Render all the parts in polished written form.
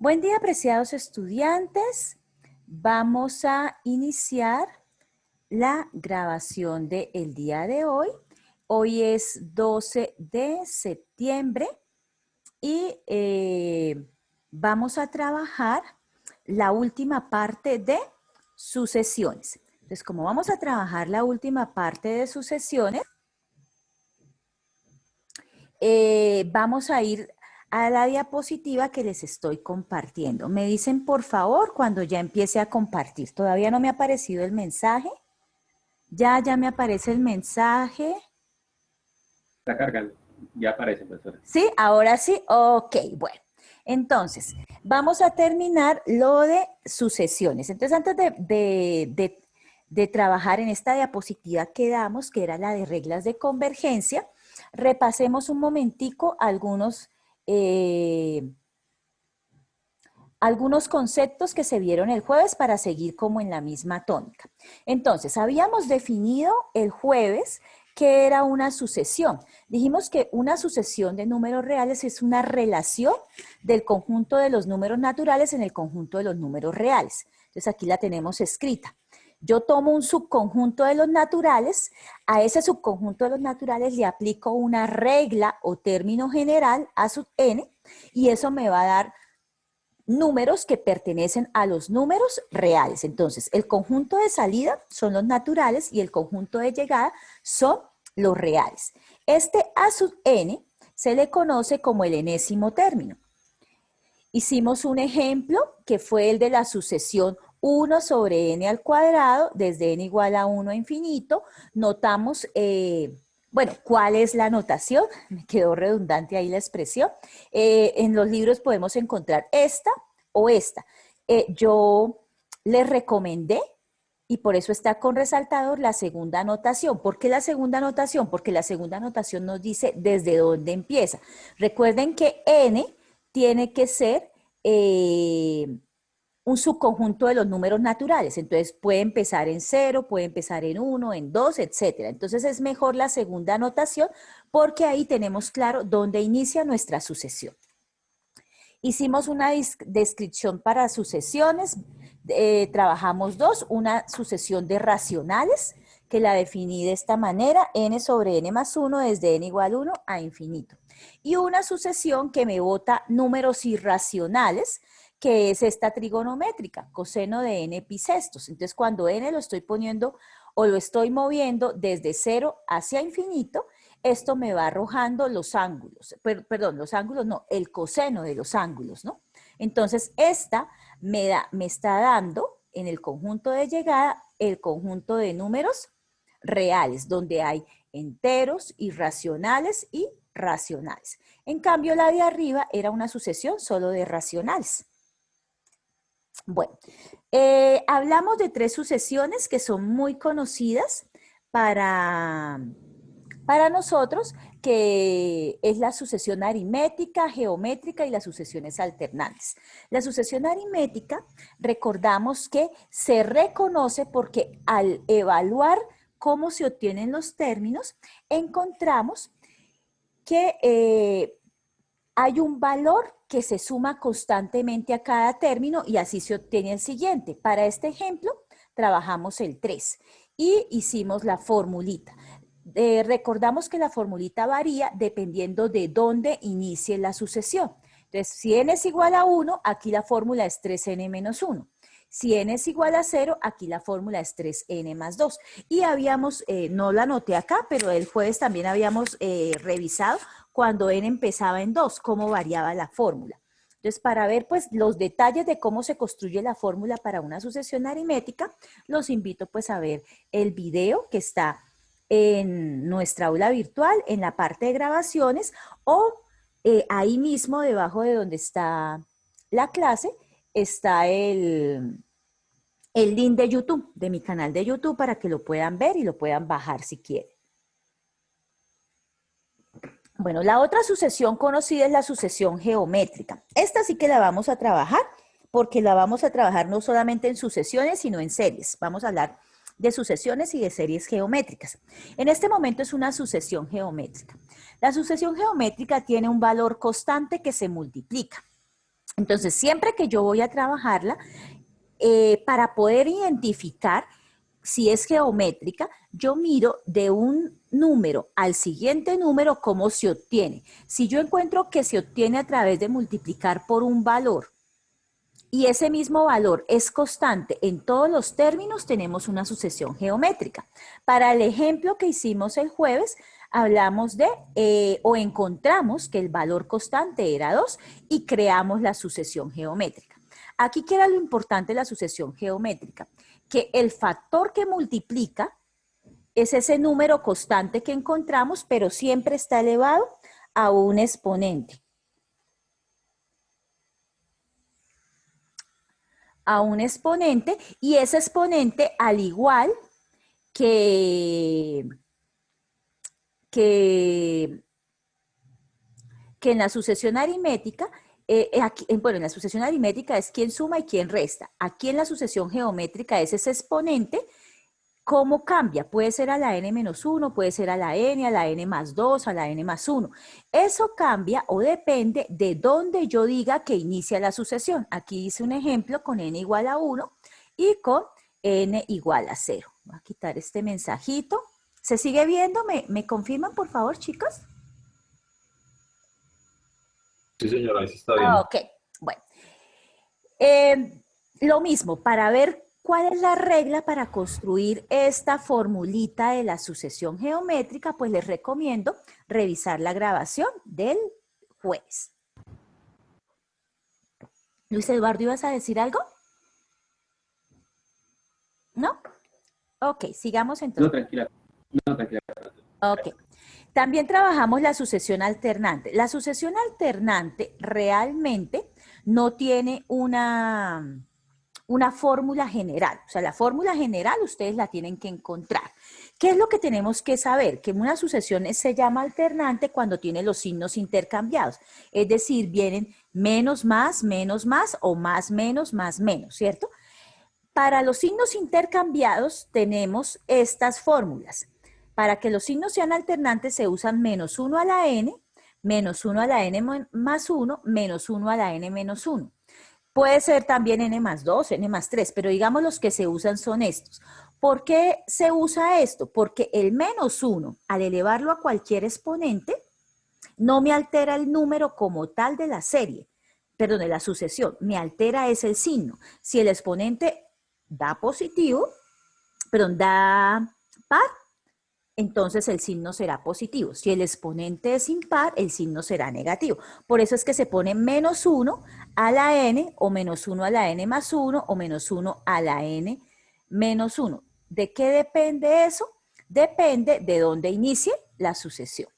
Buen día, apreciados estudiantes. Vamos a iniciar la grabación del día de hoy. Hoy es 12 de septiembre y vamos a trabajar la última parte de sucesiones. Entonces, como vamos a trabajar la última parte de sucesiones, vamos a ir a la diapositiva que les estoy compartiendo. Me dicen, por favor, cuando ya empiece a compartir. Todavía no me ha aparecido el mensaje. Ya me aparece el mensaje. Está cargando, ya aparece, profesora. ¿Sí? Ahora sí. Ok, bueno. Entonces, vamos a terminar lo de sucesiones. Entonces, antes de trabajar en esta diapositiva que damos, que era la de reglas de convergencia, repasemos un momentico algunos conceptos que se vieron el jueves para seguir como en la misma tónica. Entonces, habíamos definido el jueves que era una sucesión. Dijimos que una sucesión de números reales es una relación del conjunto de los números naturales en el conjunto de los números reales. Entonces, aquí la tenemos escrita. Yo tomo un subconjunto de los naturales, a ese subconjunto de los naturales le aplico una regla o término general a sub n, y eso me va a dar números que pertenecen a los números reales. Entonces, el conjunto de salida son los naturales y el conjunto de llegada son los reales. Este a sub n se le conoce como el enésimo término. Hicimos un ejemplo que fue el de la sucesión 1 sobre n al cuadrado, desde n igual a 1 a infinito. Notamos, bueno, ¿cuál es la notación? Me quedó redundante ahí la expresión. En los libros podemos encontrar esta o esta. Yo les recomendé, y por eso está con resaltador, la segunda anotación. ¿Por qué la segunda anotación? Porque la segunda anotación nos dice desde dónde empieza. Recuerden que n tiene que ser un subconjunto de los números naturales. Entonces puede empezar en 0, puede empezar en 1, en 2, etc. Entonces es mejor la segunda anotación porque ahí tenemos claro dónde inicia nuestra sucesión. Hicimos una descripción para sucesiones, trabajamos dos, una sucesión de racionales, que la definí de esta manera, n sobre n más 1 desde n igual a 1 a infinito. Y una sucesión que me bota números irracionales, que es esta trigonométrica, coseno de n pi sextos. Entonces, cuando n lo estoy poniendo o lo estoy moviendo desde 0 hacia infinito, esto me va arrojando los ángulos, perdón, los ángulos no, el coseno de los ángulos, ¿no? Entonces, esta me está dando en el conjunto de llegada el conjunto de números reales, donde hay enteros, irracionales y racionales. En cambio, la de arriba era una sucesión solo de racionales. Bueno, hablamos de tres sucesiones que son muy conocidas para nosotros, que es la sucesión aritmética, geométrica y las sucesiones alternantes. La sucesión aritmética, recordamos que se reconoce porque al evaluar cómo se obtienen los términos, encontramos que hay un valor que se suma constantemente a cada término y así se obtiene el siguiente. Para este ejemplo, trabajamos el 3 y hicimos la formulita. Recordamos que la formulita varía dependiendo de dónde inicie la sucesión. Entonces, si n es igual a 1, aquí la fórmula es 3n menos 1. Si n es igual a 0, aquí la fórmula es 3n más 2. Y habíamos, no la anoté acá, pero el jueves también habíamos revisado cuando n empezaba en 2, cómo variaba la fórmula. Entonces, para ver pues los detalles de cómo se construye la fórmula para una sucesión aritmética, los invito pues a ver el video que está en nuestra aula virtual, en la parte de grabaciones, o ahí mismo debajo de donde está la clase, está el link de YouTube, de mi canal de YouTube, para que lo puedan ver y lo puedan bajar si quieren. Bueno, la otra sucesión conocida es la sucesión geométrica. Esta sí que la vamos a trabajar, porque la vamos a trabajar no solamente en sucesiones, sino en series. Vamos a hablar de sucesiones y de series geométricas. En este momento es una sucesión geométrica. La sucesión geométrica tiene un valor constante que se multiplica. Entonces, siempre que yo voy a trabajarla, para poder identificar si es geométrica, yo miro de un número al siguiente número cómo se obtiene. Si yo encuentro que se obtiene a través de multiplicar por un valor y ese mismo valor es constante en todos los términos, tenemos una sucesión geométrica. Para el ejemplo que hicimos el jueves, hablamos de o encontramos que el valor constante era 2 y creamos la sucesión geométrica. Aquí, ¿qué era lo importante de la sucesión geométrica? Que el factor que multiplica es ese número constante que encontramos, pero siempre está elevado a un exponente. A un exponente, y ese exponente, al igual que en la sucesión aritmética, bueno, en la sucesión aritmética es quién suma y quién resta. Aquí en la sucesión geométrica es ese exponente. ¿Cómo cambia? Puede ser a la n-1, puede ser a la n+2, a la n+1. Eso cambia o depende de dónde yo diga que inicia la sucesión. Aquí hice un ejemplo con n igual a 1 y con n igual a 0. Voy a quitar este mensajito. ¿Se sigue viendo? ¿Me confirman, por favor, chicos? Sí, señora, ahí se está viendo. Ok, bueno. Lo mismo, para ver cuál es la regla para construir esta formulita de la sucesión geométrica, pues les recomiendo revisar la grabación del jueves. Luis Eduardo, ¿ibas a decir algo? ¿No? Ok, sigamos entonces. No, tranquila. No, tranquila. Ok. También trabajamos la sucesión alternante. La sucesión alternante realmente no tiene una fórmula general. O sea, la fórmula general ustedes la tienen que encontrar. ¿Qué es lo que tenemos que saber? Que una sucesión se llama alternante cuando tiene los signos intercambiados. Es decir, vienen menos más o más menos, ¿cierto? Para los signos intercambiados tenemos estas fórmulas. Para que los signos sean alternantes se usan -1 a la n, -1 a la n+1, -1 a la n-1. Puede ser también n+2, n+3, pero digamos los que se usan son estos. ¿Por qué se usa esto? Porque el -1, al elevarlo a cualquier exponente, no me altera el número como tal de la serie, perdón, de la sucesión, me altera es el signo. Si el exponente da positivo, perdón, da par, entonces el signo será positivo. Si el exponente es impar, el signo será negativo. Por eso es que se pone -1 a la n, o -1 a la n+1, o -1 a la n-1. ¿De qué depende eso? Depende de dónde inicie la sucesión.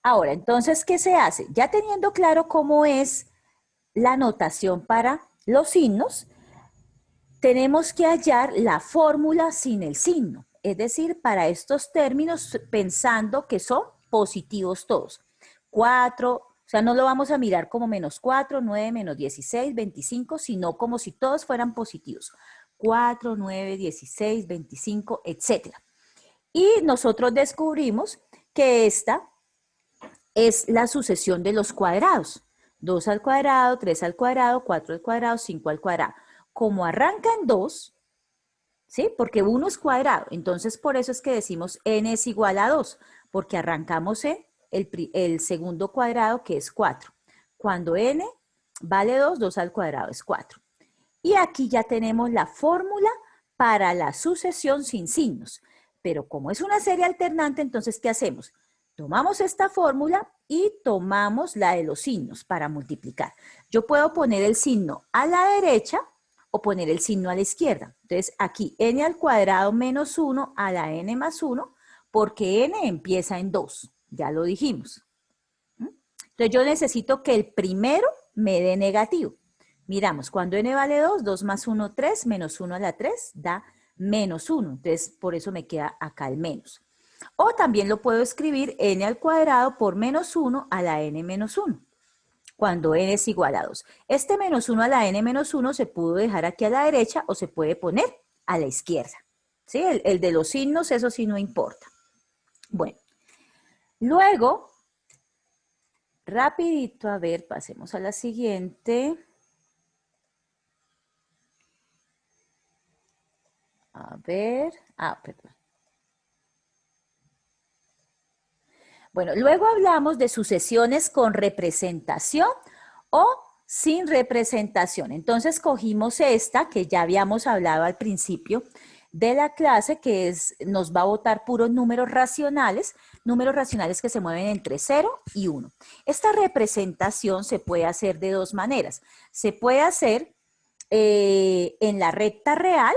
Ahora, entonces, ¿qué se hace? Ya teniendo claro cómo es la notación para los signos, tenemos que hallar la fórmula sin el signo. Es decir, para estos términos, pensando que son positivos todos. 4, o sea, no lo vamos a mirar como -4, 9, -16, 25, sino como si todos fueran positivos. 4, 9, 16, 25, etc. Y nosotros descubrimos que esta es la sucesión de los cuadrados. 2 al cuadrado, 3 al cuadrado, 4 al cuadrado, 5 al cuadrado. Como arranca en 2, ¿sí? Porque 1 es cuadrado, entonces por eso es que decimos n es igual a 2, porque arrancamos en el segundo cuadrado, que es 4. Cuando n vale 2, 2 al cuadrado es 4. Y aquí ya tenemos la fórmula para la sucesión sin signos. Pero como es una serie alternante, entonces, ¿qué hacemos? Tomamos esta fórmula y tomamos la de los signos para multiplicar. Yo puedo poner el signo a la derecha o poner el signo a la izquierda. Entonces, aquí n al cuadrado menos 1 a la n+1, porque n empieza en 2, ya lo dijimos. Entonces, yo necesito que el primero me dé negativo. Miramos, cuando n vale 2, 2 más 1, 3, menos 1 a la 3 da -1. Entonces, por eso me queda acá el menos. O también lo puedo escribir n al cuadrado por -1 a la n-1. Cuando n es igual a 2. Este -1 a la n-1 se pudo dejar aquí a la derecha o se puede poner a la izquierda. ¿Sí? El de los signos, eso sí no importa. Bueno, luego, rapidito, a ver, pasemos a la siguiente. A ver, perdón. Bueno, luego hablamos de sucesiones con representación o sin representación. Entonces cogimos esta que ya habíamos hablado al principio de la clase, que nos va a botar puros números racionales que se mueven entre 0 y 1. Esta representación se puede hacer de dos maneras. Se puede hacer en la recta real.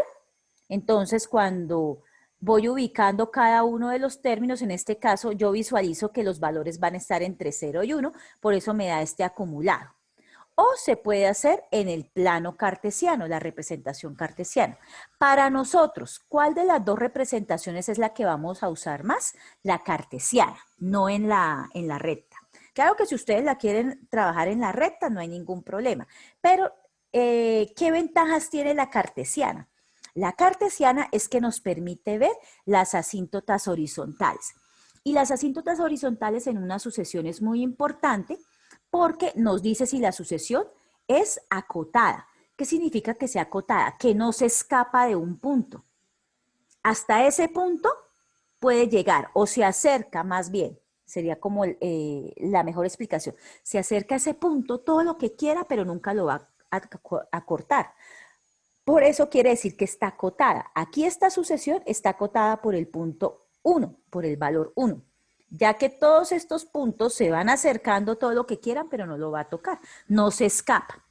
Entonces, cuando voy ubicando cada uno de los términos, en este caso yo visualizo que los valores van a estar entre 0 y 1, por eso me da este acumulado. O se puede hacer en el plano cartesiano, la representación cartesiana. Para nosotros, ¿cuál de las dos representaciones es la que vamos a usar más? La cartesiana, no en la recta. Claro que si ustedes la quieren trabajar en la recta, no hay ningún problema. Pero, ¿qué ventajas tiene la cartesiana? La cartesiana es que nos permite ver las asíntotas horizontales. Y las asíntotas horizontales en una sucesión es muy importante porque nos dice si la sucesión es acotada. ¿Qué significa que sea acotada? Que no se escapa de un punto. Hasta ese punto puede llegar o se acerca más bien. Sería como la mejor explicación. Se acerca a ese punto todo lo que quiera, pero nunca lo va a cortar. Por eso quiere decir que está acotada. Aquí esta sucesión está acotada por el punto 1, por el valor 1, ya que todos estos puntos se van acercando todo lo que quieran, pero no lo va a tocar, no se escapa.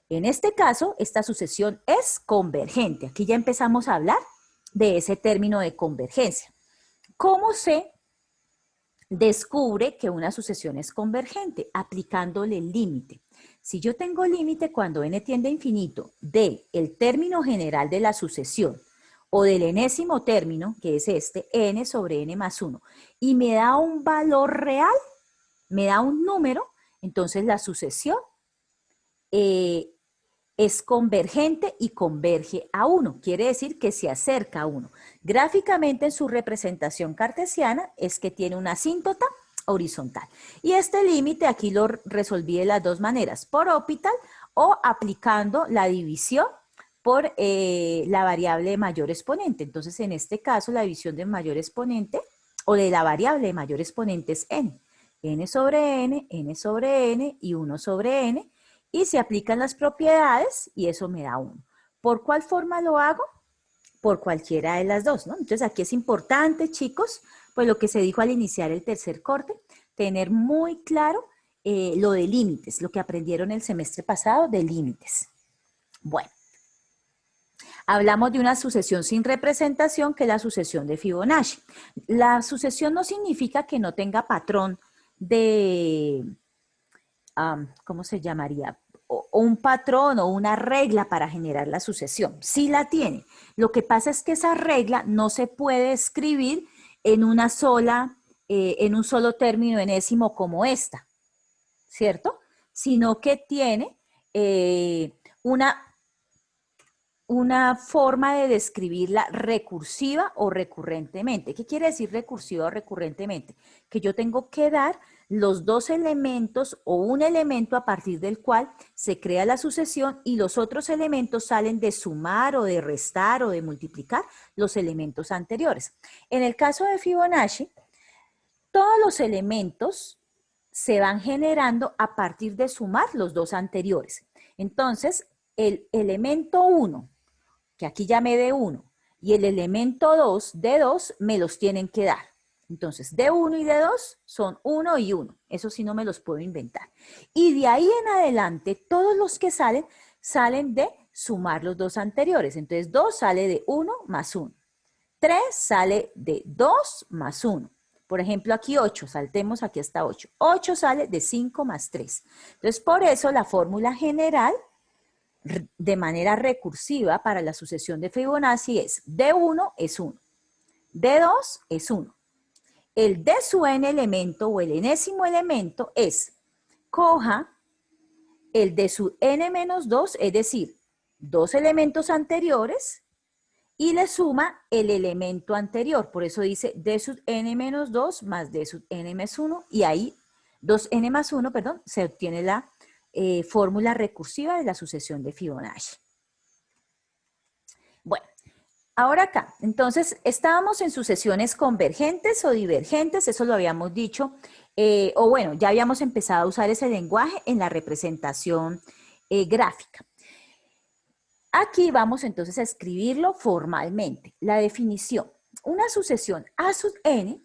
En este caso, esta sucesión es convergente. Aquí ya empezamos a hablar de ese término de convergencia. ¿Cómo se descubre que una sucesión es convergente? Aplicándole el límite. Si yo tengo límite cuando n tiende a infinito del término general de la sucesión o del enésimo término, que es este, n sobre n más 1, y me da un valor real, me da un número, entonces la sucesión es convergente y converge a 1. Quiere decir que se acerca a 1. Gráficamente en su representación cartesiana es que tiene una asíntota horizontal. Y este límite aquí lo resolví de las dos maneras, por Hopital o aplicando la división por la variable de mayor exponente. Entonces, en este caso, la división de mayor exponente o de la variable de mayor exponente es n. N sobre n y 1 sobre n. Y se aplican las propiedades y eso me da 1. ¿Por cuál forma lo hago? Por cualquiera de las dos, ¿no? Entonces, aquí es importante, chicos, pues lo que se dijo al iniciar el tercer corte, tener muy claro lo de límites, lo que aprendieron el semestre pasado de límites. Bueno, hablamos de una sucesión sin representación, que es la sucesión de Fibonacci. La sucesión no significa que no tenga patrón de, ¿cómo se llamaría? O un patrón o una regla para generar la sucesión. Sí la tiene. Lo que pasa es que esa regla no se puede escribir en una sola, en un solo término enésimo como esta, ¿cierto? Sino que tiene una forma de describirla recursiva o recurrentemente. ¿Qué quiere decir recursiva o recurrentemente? Que yo tengo que dar los dos elementos o un elemento a partir del cual se crea la sucesión y los otros elementos salen de sumar o de restar o de multiplicar los elementos anteriores. En el caso de Fibonacci, todos los elementos se van generando a partir de sumar los dos anteriores. Entonces, el elemento 1, que aquí ya me dé 1, y el elemento 2, de 2, me los tienen que dar. Entonces, de 1 y de 2 son 1 y 1. Eso sí no me los puedo inventar. Y de ahí en adelante, todos los que salen, salen de sumar los dos anteriores. Entonces, 2 sale de 1 más 1. 3 sale de 2 más 1. Por ejemplo, aquí 8, saltemos aquí hasta 8. 8 sale de 5 más 3. Entonces, por eso la fórmula general de manera recursiva para la sucesión de Fibonacci es D1 es 1, D2 es 1. El D su n elemento o el enésimo elemento es, coja el D su n menos 2, es decir, dos elementos anteriores, y le suma el elemento anterior. Por eso dice D sub n menos 2 más D sub n más 1, y ahí 2n más 1, perdón, se obtiene la fórmula recursiva de la sucesión de Fibonacci. Bueno, Ahora acá, entonces, estábamos en sucesiones convergentes o divergentes, eso lo habíamos dicho, o bueno, ya habíamos empezado a usar ese lenguaje en la representación gráfica. Aquí vamos entonces a escribirlo formalmente. La definición, una sucesión A sub n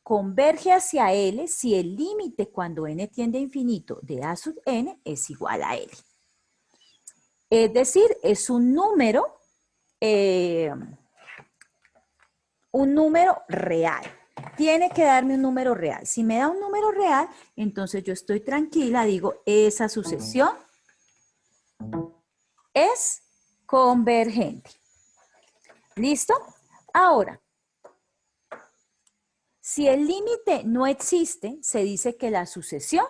converge hacia L si el límite cuando n tiende a infinito de A sub n es igual a L. Es decir, es un número real. Tiene que darme un número real. Si me da un número real, entonces yo estoy tranquila, digo, esa sucesión es convergente. ¿Listo? Ahora, si el límite no existe, se dice que la sucesión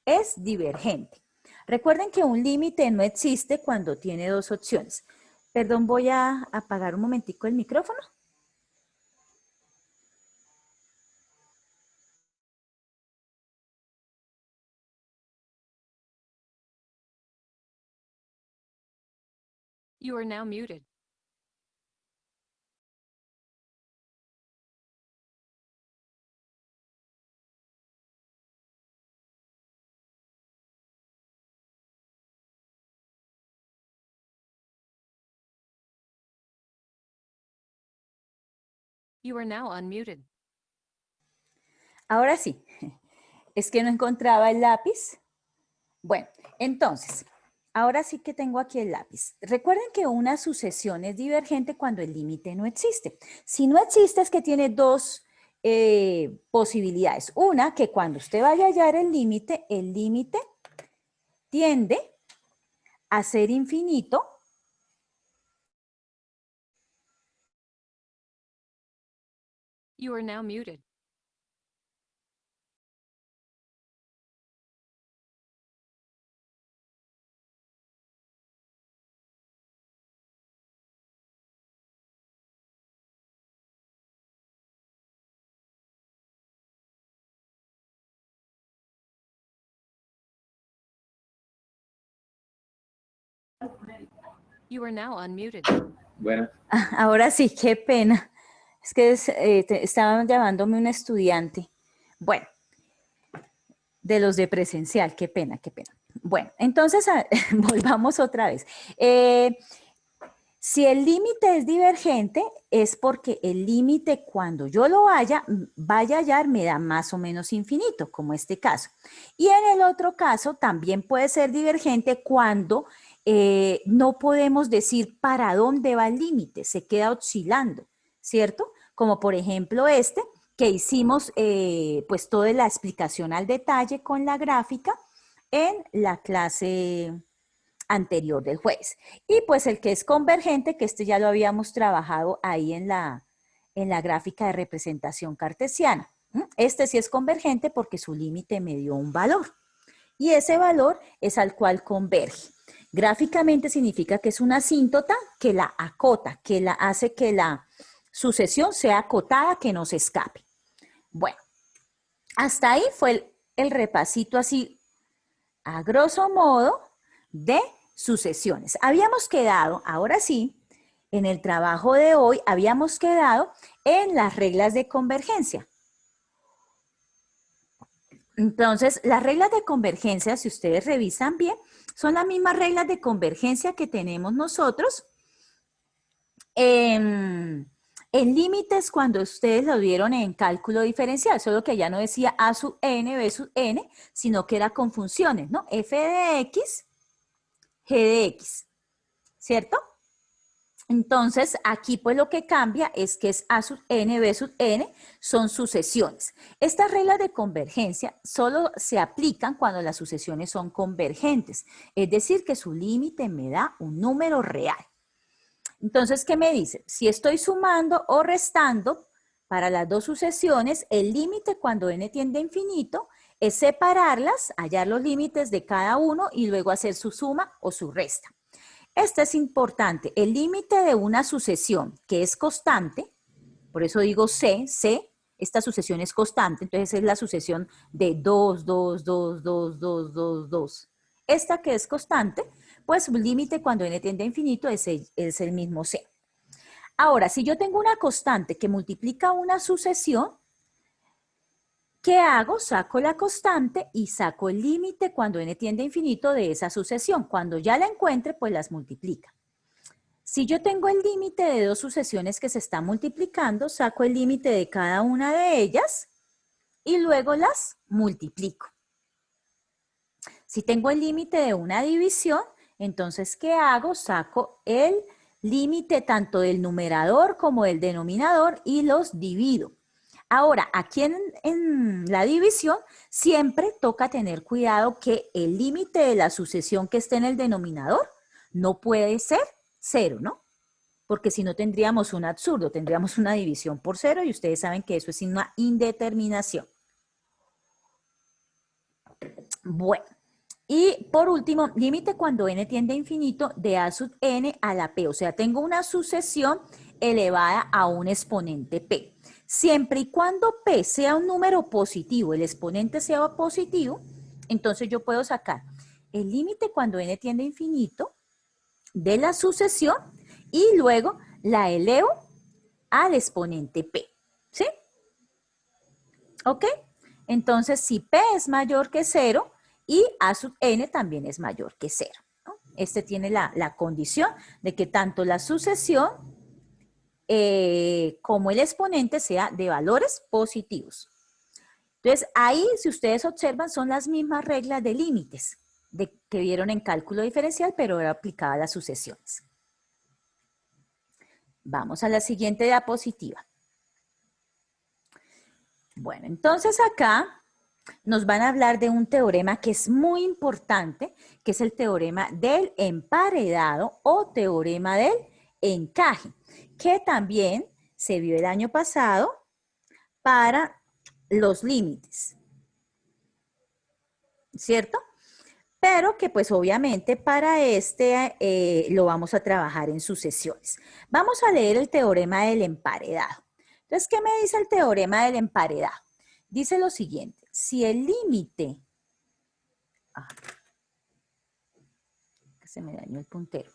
es divergente. Recuerden que un límite no existe cuando tiene dos opciones. Perdón, voy a apagar un momentico el micrófono. You are now muted. You are now unmuted. Ahora sí, es que no encontraba el lápiz. Bueno, entonces, ahora sí que tengo aquí el lápiz. Recuerden que una sucesión es divergente cuando el límite no existe. Si no existe es que tiene dos posibilidades. Una, que cuando usted vaya a hallar el límite tiende a ser infinito. You are now muted. You are now unmuted. Bueno, Ahora sí, qué pena. Es que estaban llamándome un estudiante. Bueno, de los de presencial, qué pena, qué pena. Bueno, entonces volvamos otra vez. Si el límite es divergente, es porque el límite cuando yo lo vaya a hallar me da más o menos infinito, como este caso. Y en el otro caso también puede ser divergente cuando no podemos decir para dónde va el límite, se queda oscilando, ¿cierto? Como por ejemplo este, que hicimos pues toda la explicación al detalle con la gráfica en la clase anterior del jueves. Y pues el que es convergente, que este ya lo habíamos trabajado ahí en la gráfica de representación cartesiana. Este sí es convergente porque su límite me dio un valor. Y ese valor es al cual converge. Gráficamente significa que es una asíntota que la acota, que la hace que la sucesión sea acotada, que no se escape. Bueno, hasta ahí fue el repasito así, a grosso modo, de sucesiones. Habíamos quedado, ahora sí, en el trabajo de hoy, habíamos quedado en las reglas de convergencia. Entonces, las reglas de convergencia, si ustedes revisan bien, son las mismas reglas de convergencia que tenemos nosotros en límites cuando ustedes lo vieron en cálculo diferencial, solo que ya no decía A sub n, B sub n, sino que era con funciones, ¿no? F de X, G de X, ¿cierto? Entonces, aquí pues lo que cambia es que es A sub n, B sub n, son sucesiones. Estas reglas de convergencia solo se aplican cuando las sucesiones son convergentes, es decir, que su límite me da un número real. Entonces, ¿qué me dice? Si estoy sumando o restando para las dos sucesiones, el límite cuando n tiende a infinito es separarlas, hallar los límites de cada uno y luego hacer su suma o su resta. Esto es importante. El límite de una sucesión que es constante, por eso digo C, esta sucesión es constante, entonces es la sucesión de 2, 2, 2, 2, 2, 2, 2. Esta que es constante, pues su límite cuando n tiende a infinito es el mismo C. Ahora, si yo tengo una constante que multiplica una sucesión, ¿qué hago? Saco la constante y saco el límite cuando n tiende a infinito de esa sucesión. Cuando ya la encuentre, pues las multiplica. Si yo tengo el límite de dos sucesiones que se están multiplicando, saco el límite de cada una de ellas y luego las multiplico. Si tengo el límite de una división, entonces, ¿qué hago? Saco el límite tanto del numerador como del denominador y los divido. Ahora, aquí en la división siempre toca tener cuidado que el límite de la sucesión que esté en el denominador no puede ser 0, ¿no? Porque si no tendríamos un absurdo, tendríamos una división por 0 y ustedes saben que eso es una indeterminación. Bueno, y por último, límite cuando n tiende a infinito de a sub n a la p, o sea, tengo una sucesión elevada a un exponente p. Siempre y cuando p sea un número positivo, el exponente sea positivo, entonces yo puedo sacar el límite cuando n tiende a infinito de la sucesión y luego la elevo al exponente p, ¿sí? ¿Ok? Entonces, si p es mayor que 0 y a sub n también es mayor que 0, ¿no? Este tiene la condición de que tanto la sucesión como el exponente sea de valores positivos. Entonces, ahí, si ustedes observan, son las mismas reglas de límites que vieron en cálculo diferencial, pero era aplicada a las sucesiones. Vamos a la siguiente diapositiva. Bueno, entonces acá nos van a hablar de un teorema que es muy importante, que es el teorema del emparedado o teorema del encaje, que también se vio el año pasado para los límites, ¿cierto? Pero que pues obviamente para lo vamos a trabajar en sucesiones. Vamos a leer el teorema del emparedado. Entonces, ¿qué me dice el teorema del emparedado? Dice lo siguiente, si el límite, se me dañó el puntero.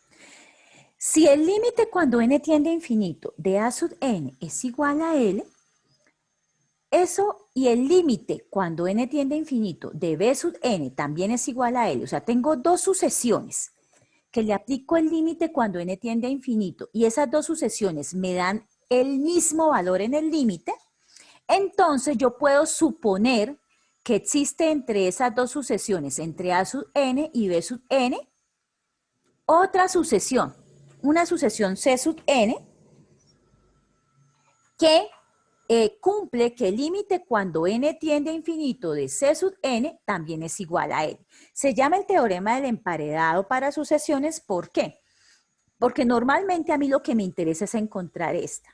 Si el límite cuando n tiende a infinito de a sub n es igual a L, eso y el límite cuando n tiende a infinito de b sub n también es igual a L. O sea, tengo dos sucesiones que le aplico el límite cuando n tiende a infinito y esas dos sucesiones me dan el mismo valor en el límite, entonces yo puedo suponer que existe entre esas dos sucesiones, entre a sub n y b sub n, otra sucesión, una sucesión c sub n, que cumple que el límite cuando n tiende a infinito de c sub n también es igual a L. Se llama el teorema del emparedado para sucesiones, ¿por qué? Porque normalmente a mí lo que me interesa es encontrar esta.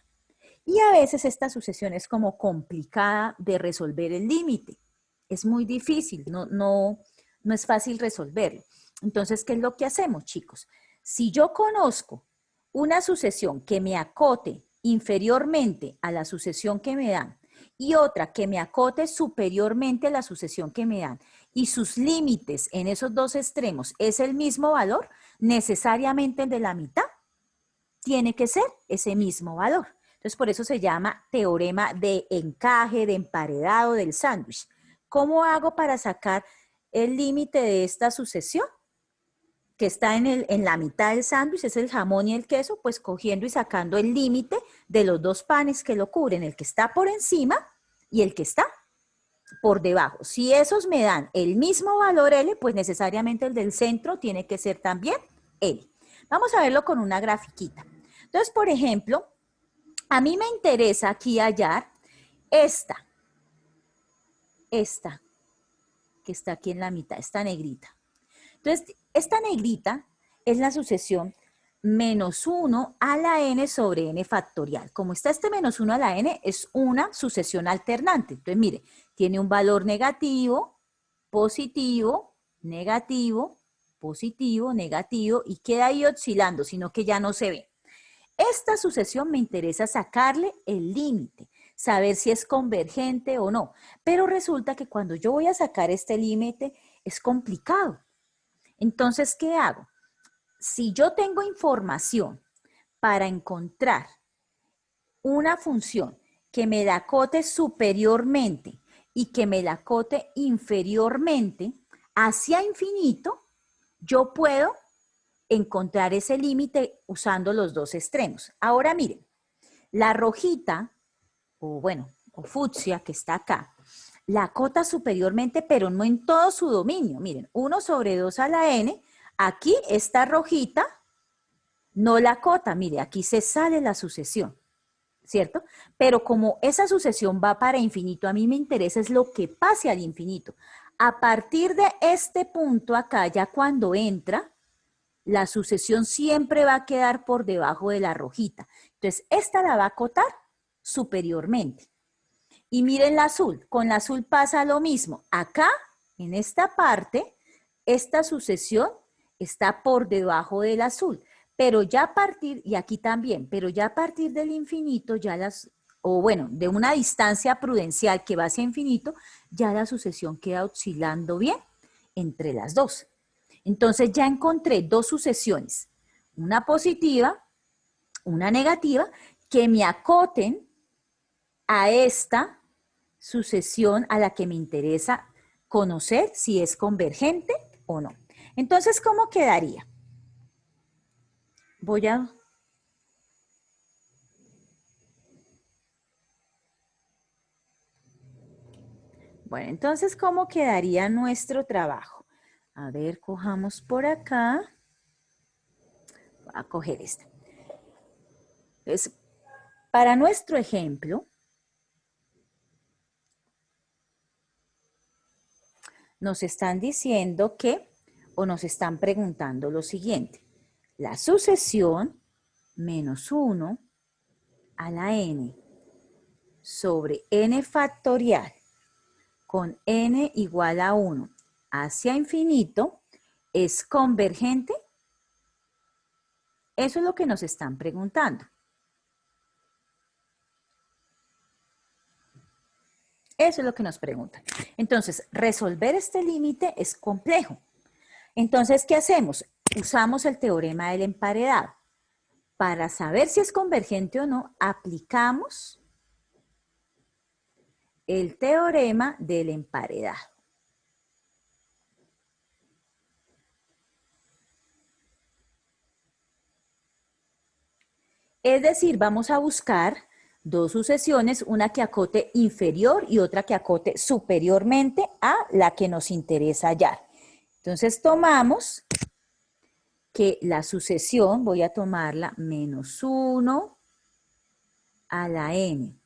Y a veces esta sucesión es como complicada de resolver el límite. Es muy difícil, no es fácil resolverlo. Entonces, ¿qué es lo que hacemos, chicos? Si yo conozco una sucesión que me acote inferiormente a la sucesión que me dan y otra que me acote superiormente a la sucesión que me dan y sus límites en esos dos extremos es el mismo valor, necesariamente el de la mitad tiene que ser ese mismo valor. Entonces, por eso se llama teorema de encaje, de emparedado, del sándwich. ¿Cómo hago para sacar el límite de esta sucesión? Que está en la mitad del sándwich, es el jamón y el queso, pues cogiendo y sacando el límite de los dos panes que lo cubren, el que está por encima y el que está por debajo. Si esos me dan el mismo valor L, pues necesariamente el del centro tiene que ser también L. Vamos a verlo con una grafiquita. Entonces, por ejemplo, a mí me interesa aquí hallar esta, que está aquí en la mitad, esta negrita. Entonces, esta negrita es la sucesión menos 1 a la n sobre n factorial. Como está este menos 1 a la n, es una sucesión alternante. Entonces, mire, tiene un valor negativo, positivo, negativo, positivo, negativo, y queda ahí oscilando, sino que ya no se ve. Esta sucesión me interesa sacarle el límite, saber si es convergente o no. Pero resulta que cuando yo voy a sacar este límite es complicado. Entonces, ¿qué hago? Si yo tengo información para encontrar una función que me la acote superiormente y que me la acote inferiormente hacia infinito, yo puedo encontrar ese límite usando los dos extremos. Ahora miren, la rojita, o bueno, o fucsia que está acá, la acota superiormente, pero no en todo su dominio. Miren, 1 sobre 2 a la n, aquí esta rojita no la acota, mire, aquí se sale la sucesión, ¿cierto? Pero como esa sucesión va para infinito, a mí me interesa es lo que pase al infinito. A partir de este punto acá, ya cuando entra, la sucesión siempre va a quedar por debajo de la rojita. Entonces, esta la va a acotar superiormente. Y miren la azul, con la azul pasa lo mismo. Acá, en esta parte, esta sucesión está por debajo del azul. Pero ya a partir, y aquí también, pero ya a partir del infinito, ya las, o bueno, de una distancia prudencial que va hacia infinito, ya la sucesión queda oscilando bien entre las dos. Entonces ya encontré dos sucesiones, una positiva, una negativa, que me acoten a esta sucesión a la que me interesa conocer si es convergente o no. Entonces, ¿cómo quedaría? Bueno, entonces, ¿cómo quedaría nuestro trabajo? A ver, cojamos por acá. Voy a coger esta. Entonces, para nuestro ejemplo, nos están diciendo que, o nos están preguntando lo siguiente. La sucesión menos 1 a la n sobre n factorial con n igual a 1 hacia infinito es convergente. Eso es lo que nos están preguntando. Eso es lo que nos preguntan. Entonces, resolver este límite es complejo. Entonces, ¿qué hacemos? Usamos el teorema del emparedado. Para saber si es convergente o no, aplicamos el teorema del emparedado. Es decir, vamos a buscar dos sucesiones, una que acote inferior y otra que acote superiormente a la que nos interesa hallar. Entonces tomamos que la sucesión, voy a tomarla menos 1 a la n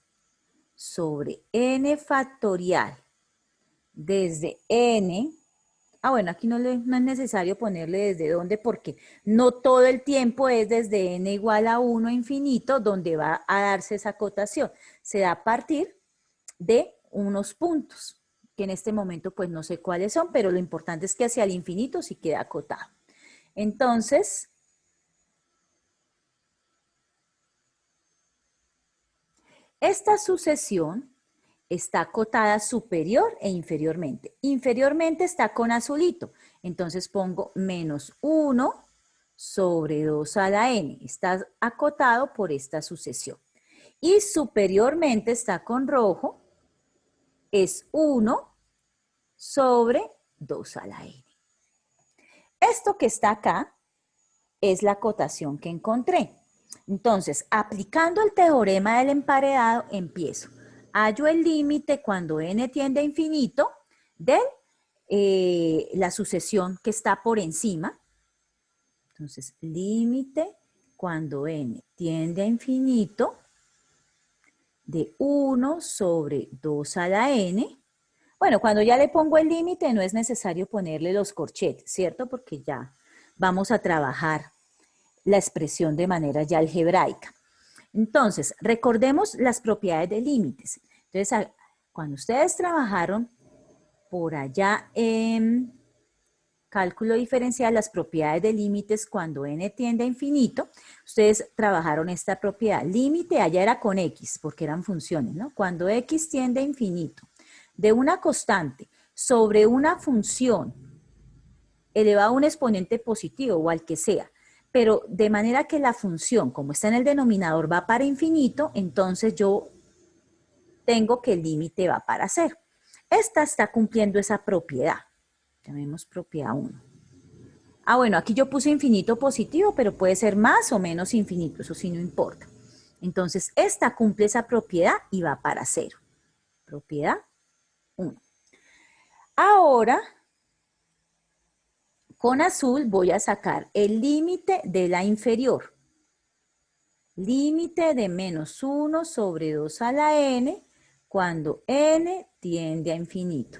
sobre n factorial desde n. Bueno, aquí no es necesario ponerle desde dónde porque no todo el tiempo es desde n igual a 1 a infinito donde va a darse esa acotación. Se da a partir de unos puntos, que en este momento pues no sé cuáles son, pero lo importante es que hacia el infinito sí queda acotado. Entonces, esta sucesión está acotada superior e inferiormente. Inferiormente está con azulito. Entonces pongo menos 1 sobre 2 a la n. Está acotado por esta sucesión. Y superiormente está con rojo. Es 1 sobre 2 a la n. Esto que está acá es la acotación que encontré. Entonces, aplicando el teorema del emparedado, empiezo. Hallo el límite cuando n tiende a infinito de la sucesión que está por encima. Entonces, límite cuando n tiende a infinito de 1 sobre 2 a la n. Bueno, cuando ya le pongo el límite no es necesario ponerle los corchetes, ¿cierto? Porque ya vamos a trabajar la expresión de manera ya algebraica. Entonces, recordemos las propiedades de límites. Entonces, cuando ustedes trabajaron por allá en cálculo diferencial, las propiedades de límites cuando n tiende a infinito, ustedes trabajaron esta propiedad. Límite allá era con x, porque eran funciones, ¿no? Cuando x tiende a infinito de una constante sobre una función elevado a un exponente positivo o al que sea, pero de manera que la función, como está en el denominador, va para infinito, entonces yo tengo que el límite va para 0. Esta está cumpliendo esa propiedad. Llamemos propiedad 1. Ah, bueno, aquí yo puse infinito positivo, pero puede ser más o menos infinito, eso sí no importa. Entonces, esta cumple esa propiedad y va para 0. Propiedad 1. Ahora, con azul voy a sacar el límite de la inferior. Límite de menos 1 sobre 2 a la n cuando n tiende a infinito.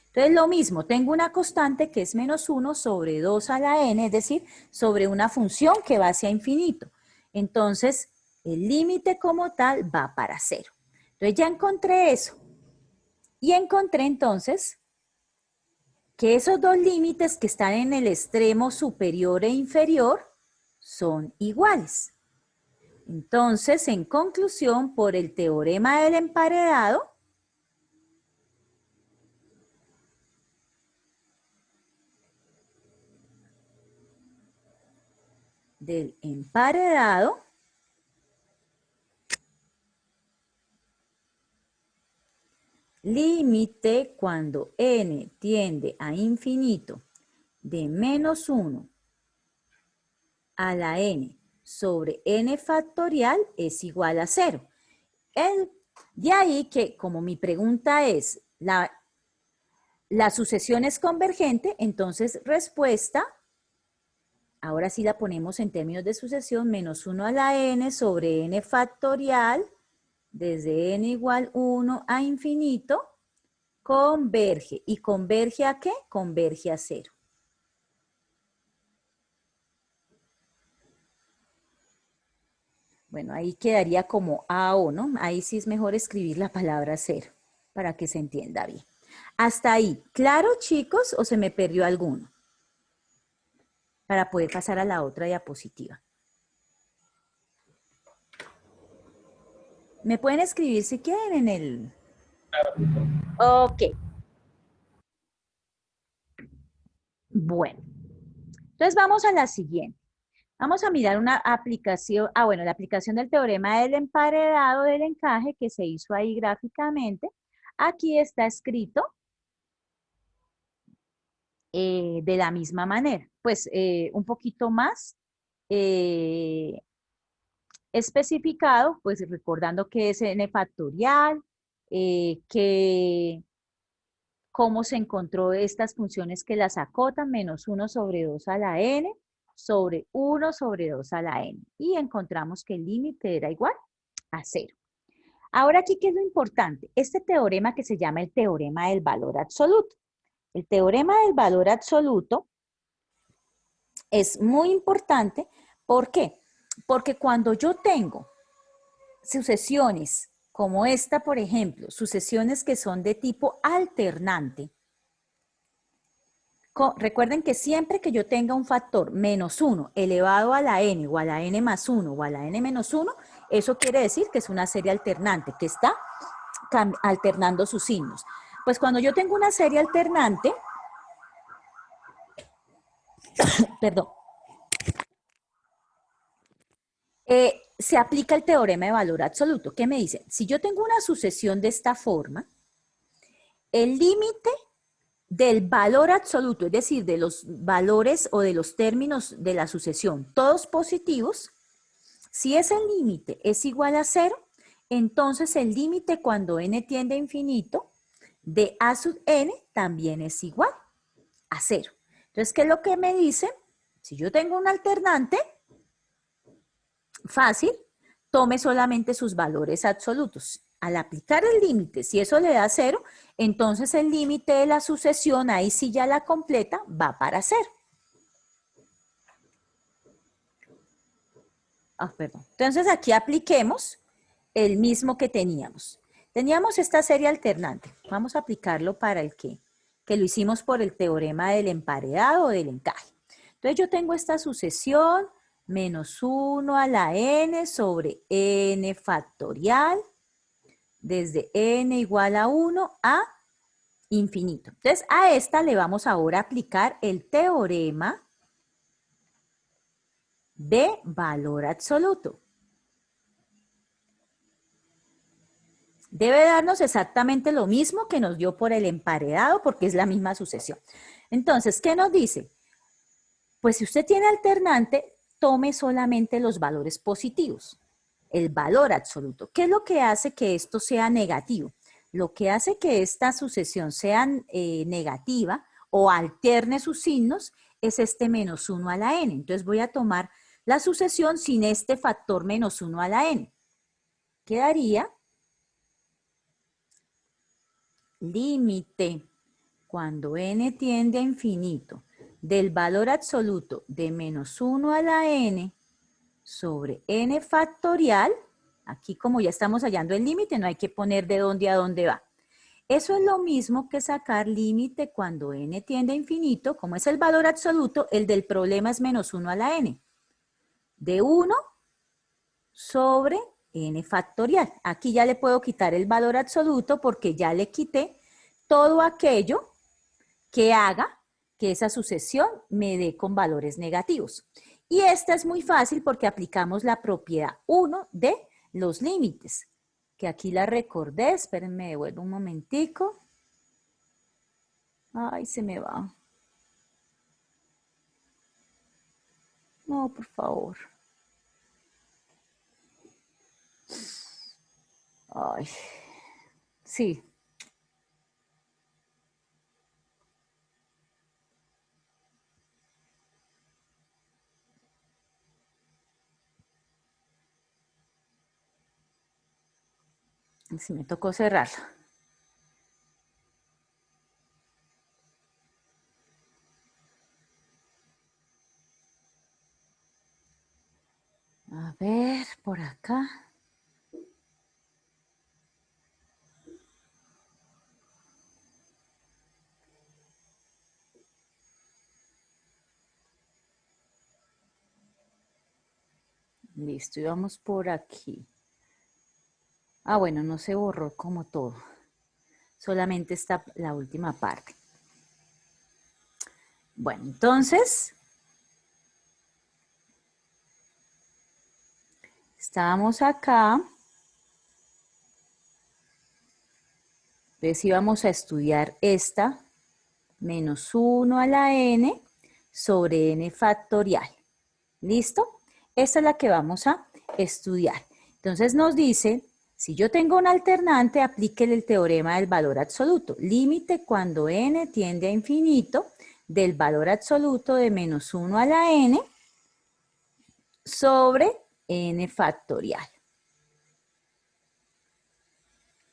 Entonces lo mismo, tengo una constante que es menos 1 sobre 2 a la n, es decir, sobre una función que va hacia infinito. Entonces, el límite como tal va para 0. Entonces ya encontré eso. Y encontré entonces que esos dos límites que están en el extremo superior e inferior son iguales. Entonces, en conclusión, por el teorema del emparedado, límite cuando n tiende a infinito de menos 1 a la n sobre n factorial es igual a 0. De ahí que, como mi pregunta es, la sucesión es convergente, entonces respuesta, ahora sí la ponemos en términos de sucesión, menos 1 a la n sobre n factorial, desde n igual 1 a infinito, converge. ¿Y converge a qué? Converge a 0. Bueno, ahí quedaría como A o, ¿no? Ahí sí es mejor escribir la palabra 0 para que se entienda bien. Hasta ahí. ¿Claro, chicos, o se me perdió alguno? Para poder pasar a la otra diapositiva. ¿Me pueden escribir si quieren en el...? Ok. Bueno. Entonces vamos a la siguiente. Vamos a mirar una aplicación, la aplicación del teorema del emparedado del encaje que se hizo ahí gráficamente. Aquí está escrito de la misma manera, pues un poquito más especificado, pues recordando que es n factorial, cómo se encontró estas funciones que las acotan, menos 1 sobre 2 a la n, sobre 1 sobre 2 a la n. Y encontramos que el límite era igual a 0. Ahora aquí, ¿qué es lo importante? Este teorema que se llama el teorema del valor absoluto. El teorema del valor absoluto es muy importante. ¿Por qué? Porque cuando yo tengo sucesiones como esta, por ejemplo, sucesiones que son de tipo alternante, recuerden que siempre que yo tenga un factor menos 1 elevado a la n o a la n más 1 o a la n menos 1, eso quiere decir que es una serie alternante, que está alternando sus signos. Pues cuando yo tengo una serie alternante, perdón, se aplica el teorema de valor absoluto. ¿Qué me dice? Si yo tengo una sucesión de esta forma, el límite del valor absoluto, es decir, de los valores o de los términos de la sucesión, todos positivos, si ese límite es igual a 0, entonces el límite cuando n tiende a infinito de a sub n también es igual a 0. Entonces, ¿qué es lo que me dice? Si yo tengo un alternante, fácil, tome solamente sus valores absolutos. Al aplicar el límite, si eso le da 0, entonces el límite de la sucesión, ahí sí ya la completa, va para 0. Perdón. Entonces aquí apliquemos el mismo que teníamos. Teníamos esta serie alternante. Vamos a aplicarlo para el que lo hicimos por el teorema del emparedado o del encaje. Entonces yo tengo esta sucesión menos 1 a la n sobre n factorial desde n igual a 1 a infinito. Entonces a esta le vamos ahora a aplicar el teorema de valor absoluto. Debe darnos exactamente lo mismo que nos dio por el emparedado porque es la misma sucesión. Entonces, ¿qué nos dice? Pues si usted tiene alternante, tome solamente los valores positivos, el valor absoluto. ¿Qué es lo que hace que esto sea negativo? Lo que hace que esta sucesión sea negativa o alterne sus signos es este menos 1 a la n. Entonces voy a tomar la sucesión sin este factor menos 1 a la n. Quedaría límite cuando n tiende a infinito del valor absoluto de menos 1 a la n sobre n factorial. Aquí como ya estamos hallando el límite, no hay que poner de dónde a dónde va. Eso es lo mismo que sacar límite cuando n tiende a infinito, como es el valor absoluto, el del problema es menos 1 a la n. De 1 sobre n factorial. Aquí ya le puedo quitar el valor absoluto porque ya le quité todo aquello que haga que esa sucesión me dé con valores negativos. Y esta es muy fácil porque aplicamos la propiedad 1 de los límites, que aquí la recordé. Espérenme, devuelvo un momentico. Ay, se me va. No, por favor. Ay, sí. Sí, me tocó cerrarla. A ver, por acá. Listo, y vamos por aquí. Ah, bueno, no se borró como todo. Solamente está la última parte. Bueno, entonces, estábamos acá. Entonces íbamos a estudiar esta menos 1 a la n sobre n factorial. ¿Listo? Esta es la que vamos a estudiar. Entonces nos dice, si yo tengo un alternante, aplíquele el teorema del valor absoluto. Límite cuando n tiende a infinito del valor absoluto de menos 1 a la n sobre n factorial.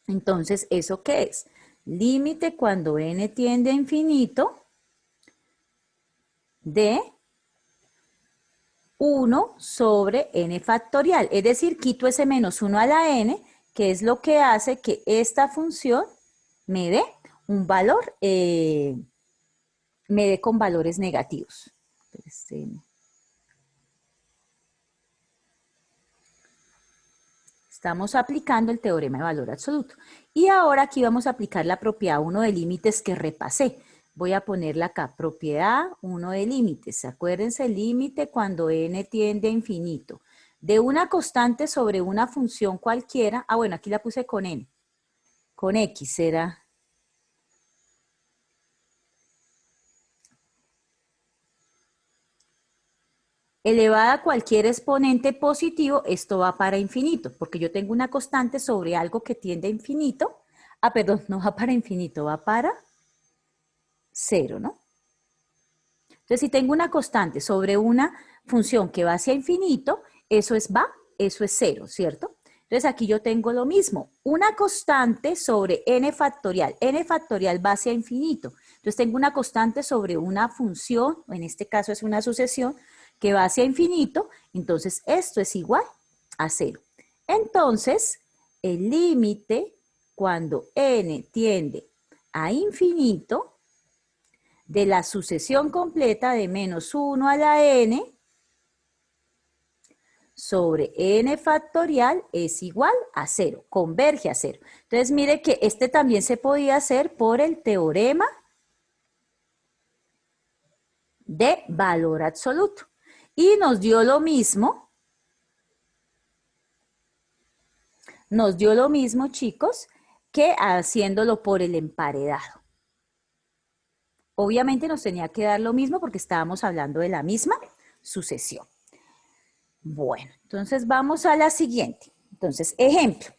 Entonces, ¿eso qué es? Límite cuando n tiende a infinito de 1 sobre n factorial. Es decir, quito ese menos 1 a la n, que es lo que hace que esta función me dé un valor, me dé con valores negativos. Estamos aplicando el teorema de valor absoluto. Y ahora aquí vamos a aplicar la propiedad 1 de límites que repasé. Voy a ponerla acá, propiedad 1 de límites. Acuérdense, límite cuando n tiende a infinito. De una constante sobre una función cualquiera. Ah, bueno, aquí la puse con n. Con x será. Elevada a cualquier exponente positivo, esto va para infinito, porque yo tengo una constante sobre algo que tiende a infinito. Ah, perdón, no va para infinito, va para 0, ¿no? Entonces, si tengo una constante sobre una función que va hacia infinito, eso es 0, ¿cierto? Entonces, aquí yo tengo lo mismo, una constante sobre n factorial. N factorial va hacia infinito. Entonces, tengo una constante sobre una función, en este caso es una sucesión, que va hacia infinito, entonces esto es igual a 0. Entonces, el límite cuando n tiende a infinito de la sucesión completa de menos 1 a la n sobre n factorial es igual a 0, converge a 0. Entonces, mire que este también se podía hacer por el teorema de valor absoluto. Y nos dio lo mismo, chicos, que haciéndolo por el emparedado. Obviamente nos tenía que dar lo mismo porque estábamos hablando de la misma sucesión. Bueno, entonces vamos a la siguiente. Entonces, ejemplo.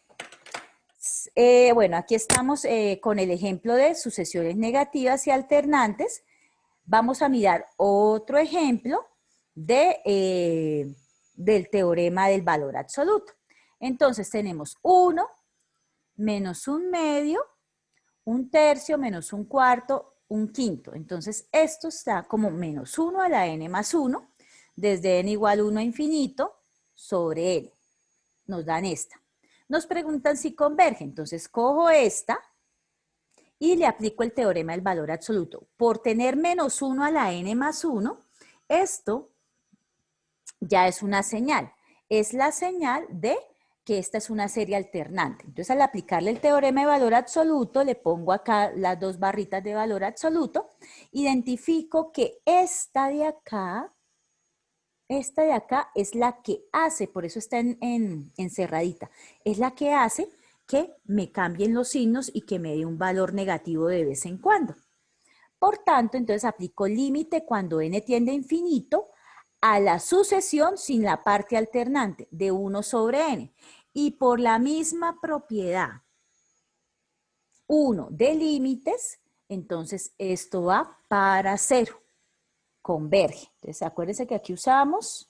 Bueno, aquí estamos con el ejemplo de sucesiones negativas y alternantes. Vamos a mirar otro ejemplo del teorema del valor absoluto. Entonces tenemos 1 menos 1/2, 1/3 menos 1/4, 1/5. Entonces esto está como menos 1 a la n más 1, desde n igual a 1 a infinito, sobre n. Nos dan esta. Nos preguntan si converge, entonces cojo esta y le aplico el teorema del valor absoluto. Por tener menos 1 a la n más 1, esto ya es una señal. Es la señal de que esta es una serie alternante. Entonces, al aplicarle el teorema de valor absoluto, le pongo acá las dos barritas de valor absoluto, identifico que esta de acá es la que hace, por eso está encerradita, es la que hace que me cambien los signos y que me dé un valor negativo de vez en cuando. Por tanto, entonces aplico límite cuando n tiende a infinito a la sucesión sin la parte alternante de 1 sobre n. Y por la misma propiedad 1 de límites, entonces esto va para 0. Converge. Entonces acuérdense que aquí usamos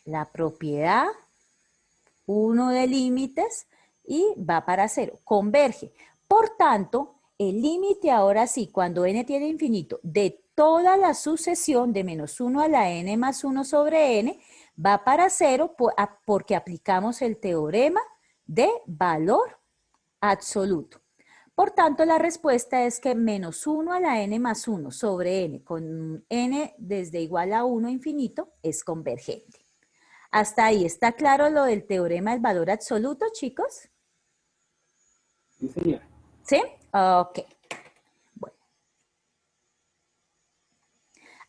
la propiedad 1 de límites y va para 0. Converge. Por tanto, el límite ahora sí, cuando n tiene infinito, de toda la sucesión de menos 1 a la n más 1 sobre n, va para 0 porque aplicamos el teorema de valor absoluto. Por tanto, la respuesta es que menos 1 a la n más 1 sobre n, con n desde igual a 1 a infinito, es convergente. ¿Hasta ahí está claro lo del teorema del valor absoluto, chicos? Sí, señora. ¿Sí? Ok. Bueno.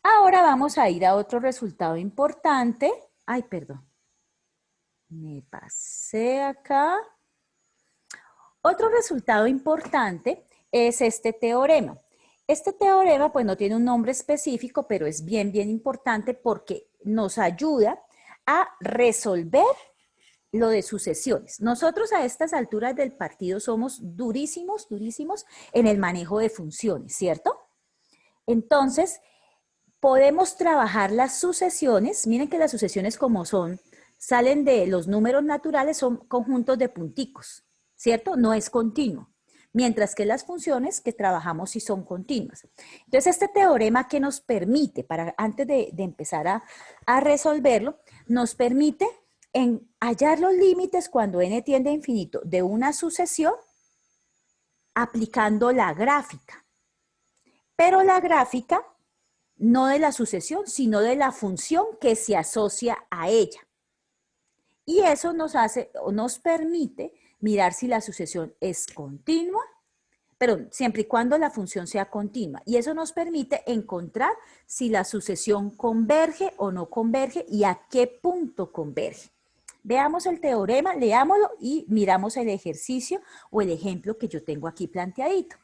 Ahora vamos a ir a otro resultado importante. Ay, perdón. Me pasé acá. Otro resultado importante es este teorema. Este teorema pues no tiene un nombre específico, pero es bien importante porque nos ayuda a resolver lo de sucesiones. Nosotros a estas alturas del partido somos durísimos en el manejo de funciones, ¿cierto? Entonces, podemos trabajar las sucesiones. Miren que las sucesiones como son, salen de los números naturales, son conjuntos de punticos, ¿cierto? No es continuo. Mientras que las funciones que trabajamos sí son continuas. Entonces, este teorema que nos permite, antes de empezar a resolverlo, nos permite hallar los límites cuando n tiende a infinito de una sucesión aplicando la gráfica. Pero la gráfica no de la sucesión, sino de la función que se asocia a ella. Y eso nos permite mirar si la sucesión es continua, pero siempre y cuando la función sea continua. Y eso nos permite encontrar si la sucesión converge o no converge y a qué punto converge. Veamos el teorema, leámoslo y miramos el ejercicio o el ejemplo que yo tengo aquí planteadito.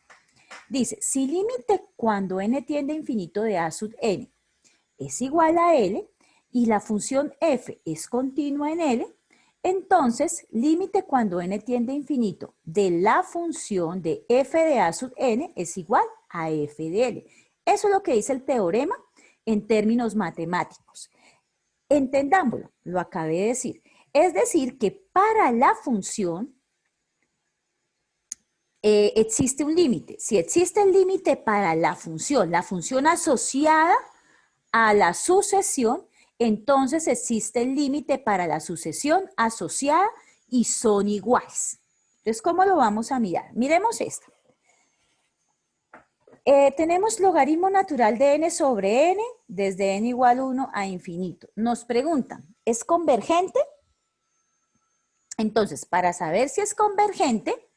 Dice, si límite cuando n tiende a infinito de a sub n es igual a L y la función f es continua en L, entonces límite cuando n tiende a infinito de la función de f de a sub n es igual a f de L. Eso es lo que dice el teorema en términos matemáticos. Entendámoslo, lo acabé de decir. Es decir, que para la función existe un límite. Si existe el límite para la función asociada a la sucesión, entonces existe el límite para la sucesión asociada y son iguales. Entonces, ¿cómo lo vamos a mirar? Miremos esto. Tenemos logaritmo natural de n sobre n desde n igual a 1 a infinito. Nos preguntan, ¿es convergente? Entonces, para saber si es convergente,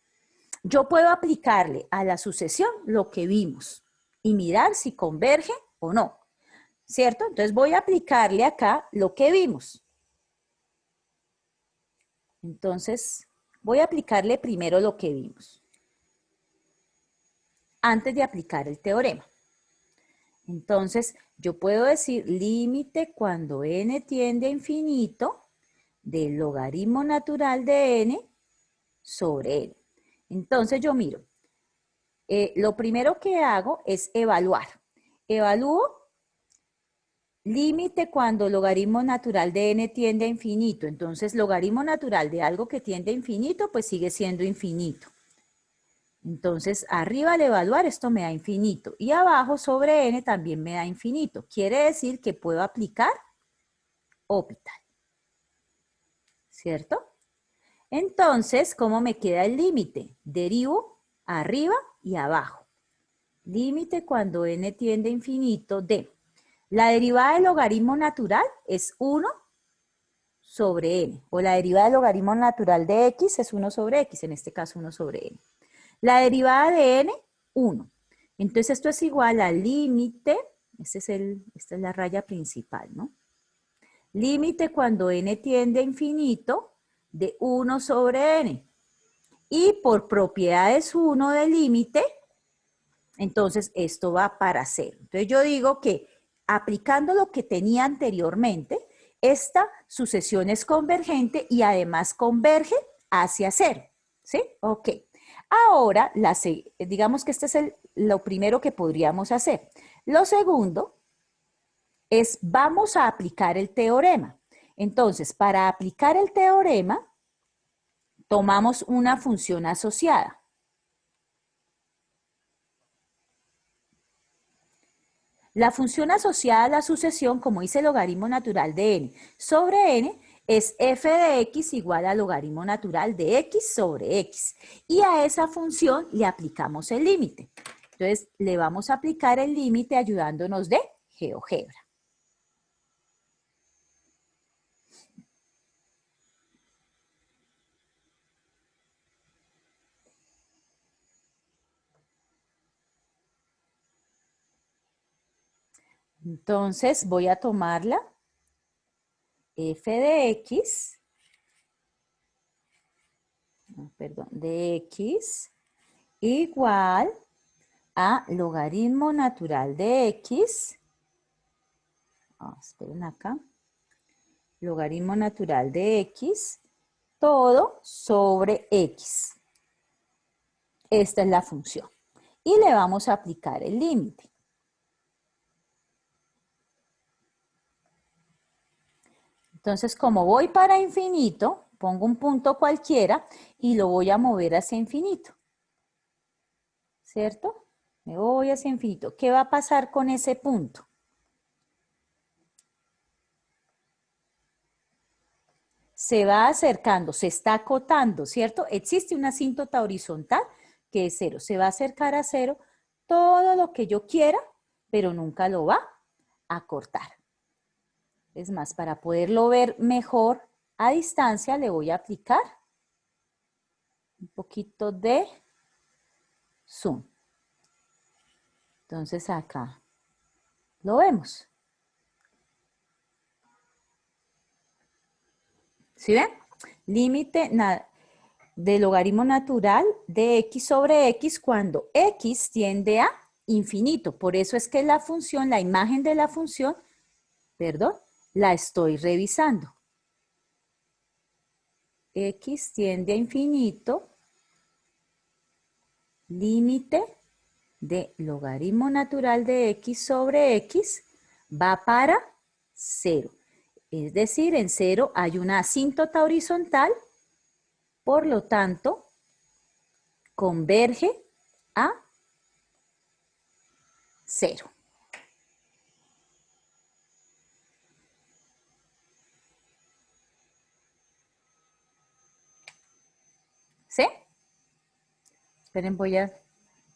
yo puedo aplicarle a la sucesión lo que vimos y mirar si converge o no. ¿cierto? Entonces voy a aplicarle acá lo que vimos. Entonces, voy a aplicarle primero lo que vimos, antes de aplicar el teorema. Entonces, yo puedo decir límite cuando n tiende a infinito del logaritmo natural de n sobre n. Entonces, yo miro. Lo primero que hago es evaluar. Evalúo límite cuando logaritmo natural de n tiende a infinito. Entonces, logaritmo natural de algo que tiende a infinito, pues sigue siendo infinito. Entonces, arriba al evaluar esto me da infinito y abajo sobre n también me da infinito. Quiere decir que puedo aplicar Hopital, ¿cierto? Entonces, ¿cómo me queda el límite? Derivo arriba y abajo. Límite cuando n tiende a infinito de. La derivada del logaritmo natural es 1 sobre n. O la derivada del logaritmo natural de x es 1 sobre x, en este caso 1 sobre n. La derivada de n, 1. Entonces esto es igual al límite, esta es la raya principal, ¿no? Límite cuando n tiende a infinito de 1 sobre n. Y por propiedades 1 del límite, entonces esto va para 0. Entonces yo digo que aplicando lo que tenía anteriormente, esta sucesión es convergente y además converge hacia 0. ¿Sí? Ok. Ahora, digamos que este es lo primero que podríamos hacer. Lo segundo es, vamos a aplicar el teorema. Entonces, para aplicar el teorema, tomamos una función asociada. La función asociada a la sucesión, como dice el logaritmo natural de n sobre n, es f de x igual al logaritmo natural de x sobre x. Y a esa función le aplicamos el límite. Entonces, le vamos a aplicar el límite ayudándonos de GeoGebra. Entonces, voy a tomarla, f de x, de x igual a logaritmo natural de x, esperen acá, logaritmo natural de x, todo sobre x. Esta es la función. Y le vamos a aplicar el límite. Entonces, como voy para infinito, pongo un punto cualquiera y lo voy a mover hacia infinito. ¿Cierto? Me voy hacia infinito. ¿Qué va a pasar con ese punto? Se va acercando, se está acotando, ¿cierto? Existe una asíntota horizontal que es 0. Se va a acercar a 0 todo lo que yo quiera, pero nunca lo va a cortar. Es más, para poderlo ver mejor a distancia, le voy a aplicar un poquito de zoom. Entonces acá lo vemos. ¿Sí ven? Límite del logaritmo natural de x sobre x cuando x tiende a infinito. Por eso es que la función, la imagen de la función, perdón, la estoy revisando. X tiende a infinito, límite de logaritmo natural de x sobre x va para 0. Es decir, en 0 hay una asíntota horizontal, por lo tanto, converge a 0. ¿Sí? Esperen, voy a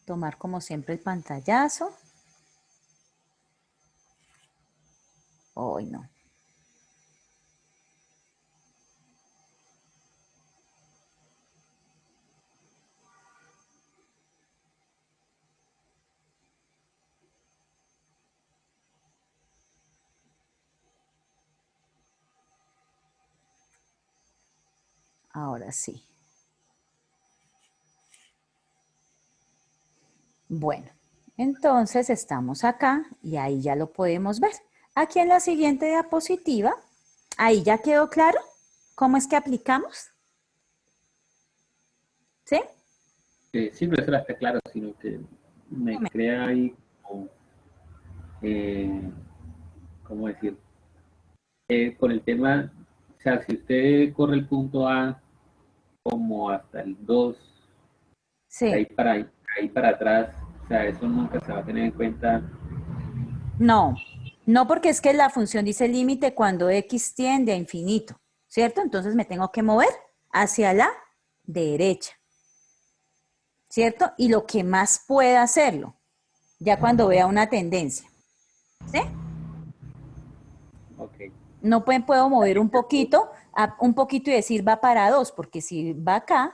tomar como siempre el pantallazo. Hoy no. Ahora sí. Bueno, entonces estamos acá y ahí ya lo podemos ver. Aquí en la siguiente diapositiva, ahí ya quedó claro cómo es que aplicamos. ¿Sí? Sí, no, eso está claro, sino que me crea ahí como, ¿cómo decir? Con el tema, o sea, si usted corre el punto A como hasta el 2, de Sí. ahí para atrás, o sea, eso nunca se va a tener en cuenta. No, no porque es que la función dice límite cuando x tiende a infinito, ¿cierto? Entonces me tengo que mover hacia la derecha, ¿cierto? Y lo que más pueda hacerlo, ya cuando vea una tendencia, ¿sí? Ok. No puedo mover un poquito y decir va para 2, porque si va acá,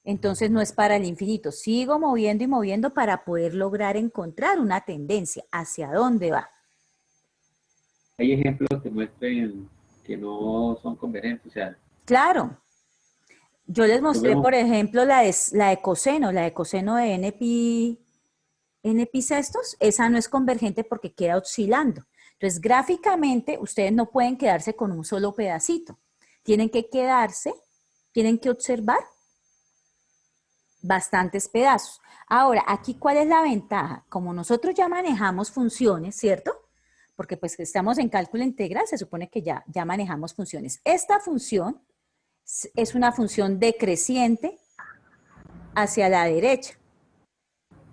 entonces no es para el infinito. Sigo moviendo y moviendo para poder lograr encontrar una tendencia, hacia dónde va. Hay ejemplos que muestren que no son convergentes, o sea, Claro, yo les mostré, vemos, por ejemplo, la de coseno de n pi sextos, esa no es convergente porque queda oscilando. Entonces, gráficamente, ustedes no pueden quedarse con un solo pedacito. Tienen que quedarse, tienen que observar bastantes pedazos. Ahora, aquí, ¿cuál es la ventaja? Como nosotros ya manejamos funciones, ¿cierto? Porque pues estamos en cálculo integral, se supone que ya manejamos funciones. Esta función es una función decreciente hacia la derecha.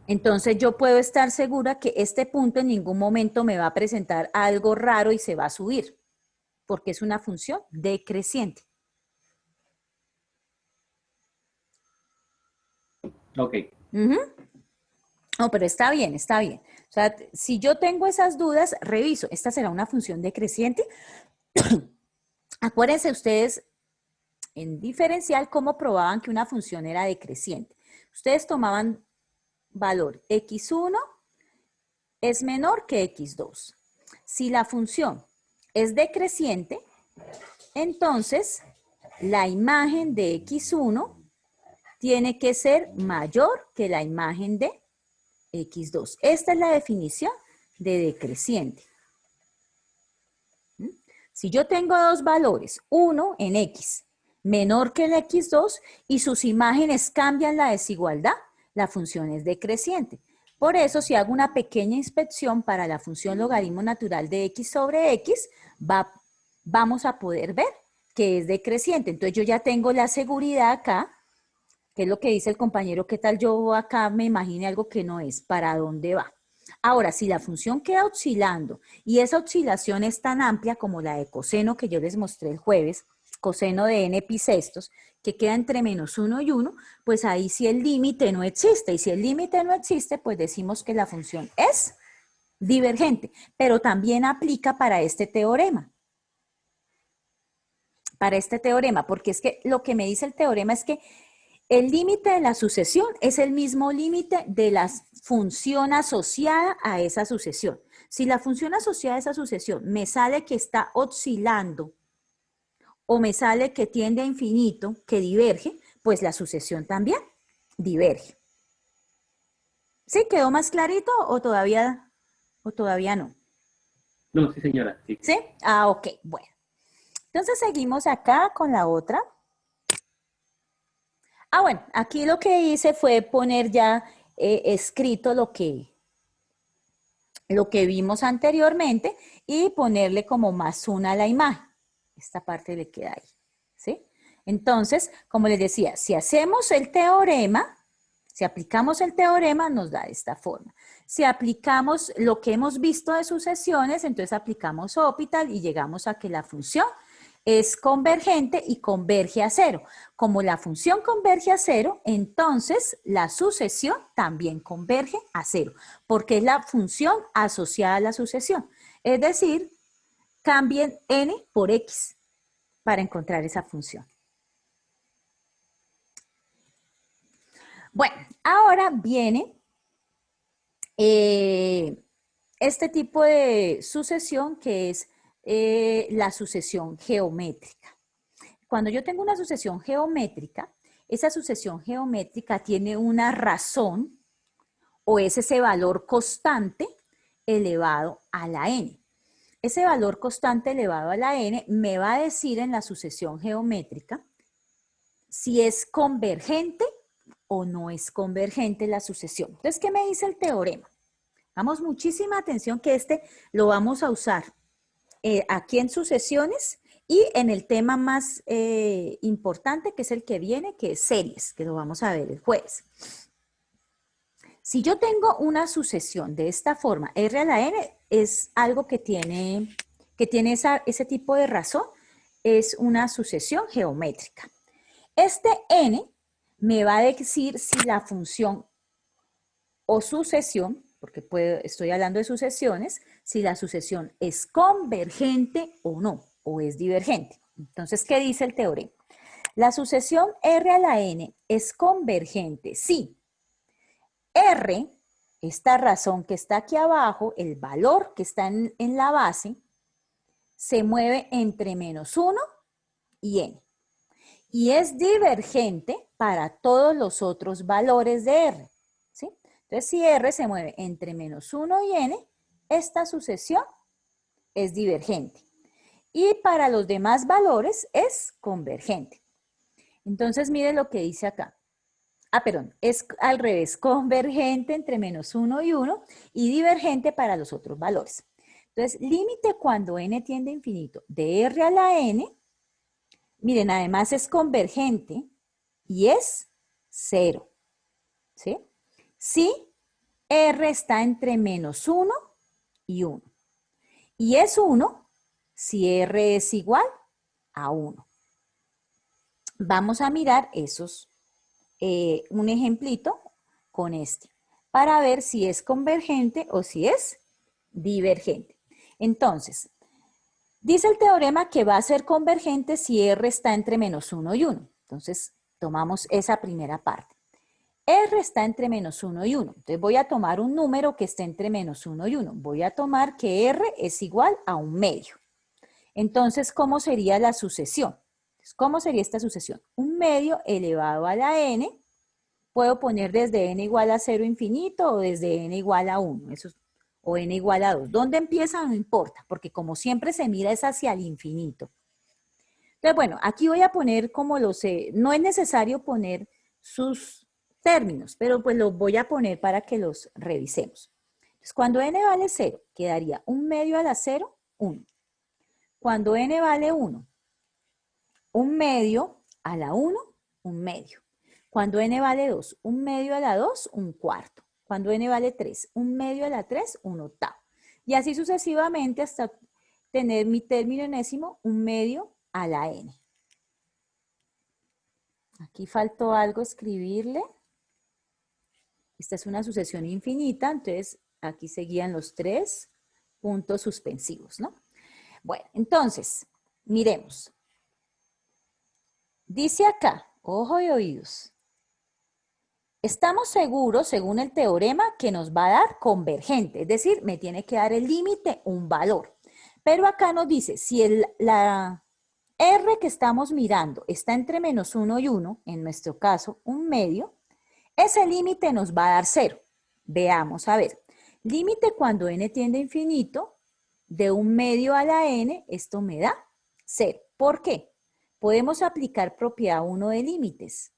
Entonces yo puedo estar segura que este punto en ningún momento me va a presentar algo raro y se va a subir, porque es una función decreciente. ok, No, pero está bien, está bien. O sea, si yo tengo esas dudas, reviso. ¿Esta será una función decreciente? Acuérdense ustedes en diferencial cómo probaban que una función era decreciente. Ustedes tomaban valor x1 es menor que x2. Si la función es decreciente, entonces la imagen de x1 tiene que ser mayor que la imagen de x2. Esta es la definición de decreciente. Si yo tengo dos valores, uno en x menor que el x2 y sus imágenes cambian la desigualdad, la función es decreciente. Por eso, si hago una pequeña inspección para la función logaritmo natural de x sobre x, vamos a poder ver que es decreciente. Entonces yo ya tengo la seguridad acá, que es lo que dice el compañero, ¿qué tal yo acá me imagine algo que no es? ¿Para dónde va? Ahora, si la función queda oscilando y esa oscilación es tan amplia como la de coseno que yo les mostré el jueves, coseno de n pi sextos, que queda entre -1 y 1, pues ahí sí el límite no existe. Y si el límite no existe, pues decimos que la función es divergente, pero también aplica para este teorema. Para este teorema, porque es que lo que me dice el teorema es que el límite de la sucesión es el mismo límite de la función asociada a esa sucesión. Si la función asociada a esa sucesión me sale que está oscilando o me sale que tiende a infinito, que diverge, pues la sucesión también diverge. ¿Sí? ¿Quedó más clarito o todavía no? no, sí señora, sí. ¿Sí? Ah, ok, bueno. Entonces seguimos acá con la otra. Ah, bueno, aquí lo que hice fue poner ya escrito lo que vimos anteriormente y ponerle como +1 a la imagen. Esta parte le queda ahí, ¿sí? Entonces, como les decía, si hacemos el teorema, si aplicamos el teorema, nos da de esta forma. Si aplicamos lo que hemos visto de sucesiones, entonces aplicamos Hospital y llegamos a que la función es convergente y converge a cero. Como la función converge a cero, entonces la sucesión también converge a cero, porque es la función asociada a la sucesión. Es decir, cambien n por x para encontrar esa función. Bueno, ahora viene este tipo de sucesión que es la sucesión geométrica. cuando yo tengo una sucesión geométrica, esa sucesión geométrica tiene una razón o es ese valor constante elevado a la n. Ese valor constante elevado a la n me va a decir en la sucesión geométrica si es convergente o no es convergente la sucesión. Entonces, ¿qué me dice el teorema? Damos muchísima atención que lo vamos a usar aquí en sucesiones y en el tema más importante, que es el que viene, que es series, que lo vamos a ver el jueves. Si yo tengo una sucesión de esta forma, R a la n es algo que tiene ese tipo de razón, es una sucesión geométrica. Este n me va a decir si la función o sucesión, porque estoy hablando de sucesiones, si la sucesión es convergente o no, o es divergente. Entonces, ¿qué dice el teorema? La sucesión R a la n es convergente si R, esta razón que está aquí abajo, el valor que está en la base, se mueve entre -1 y n. Y es divergente para todos los otros valores de R. ¿Sí? Entonces, si R se mueve entre -1 y n, esta sucesión es divergente. Y para los demás valores es convergente. Entonces, mire lo que dice acá. Perdón, es al revés, convergente entre -1 y 1 y divergente para los otros valores. Entonces, límite cuando n tiende a infinito de R a la n, miren, además es convergente y es 0. ¿Sí? Si R está entre -1 y 1. Y es 1 si R es igual a 1. Vamos a mirar un ejemplito con este para ver si es convergente o si es divergente. Entonces, dice el teorema que va a ser convergente si R está entre -1 y 1. Entonces, tomamos esa primera parte. R está entre -1 y 1. Entonces, voy a tomar un número que esté entre -1 y 1. Voy a tomar que R es igual a 1/2. Entonces, ¿cómo sería la sucesión? ¿Cómo sería esta sucesión? 1/2 elevado a la n. Puedo poner desde n igual a 0 infinito o desde n igual a 1. O n igual a 2. ¿Dónde empieza? No importa, porque como siempre se mira es hacia el infinito. Entonces, bueno, aquí voy a poner como no es necesario poner sus términos, pero pues los voy a poner para que los revisemos. Entonces, cuando n vale 0, quedaría 1/2 a la 0, 1. Cuando n vale 1, 1/2 a la 1, 1/2. Cuando n vale 2, 1/2 a la 2, 1/4. Cuando n vale 3, 1/2 a la 3, 1/8. Y así sucesivamente hasta tener mi término enésimo 1/2 a la n. Aquí faltó algo escribirle. Esta es una sucesión infinita, entonces aquí seguían los 3 puntos suspensivos, ¿no? Bueno, entonces, miremos. Dice acá, ojo y oídos. Estamos seguros, según el teorema, que nos va a dar convergente, es decir, me tiene que dar el límite un valor. Pero acá nos dice, si la R que estamos mirando está entre -1 y 1, en nuestro caso 1/2, ese límite nos va a dar 0. Veamos, a ver, límite cuando n tiende a infinito, de 1/2 a la n, esto me da 0. ¿Por qué? Podemos aplicar propiedad 1 de límites.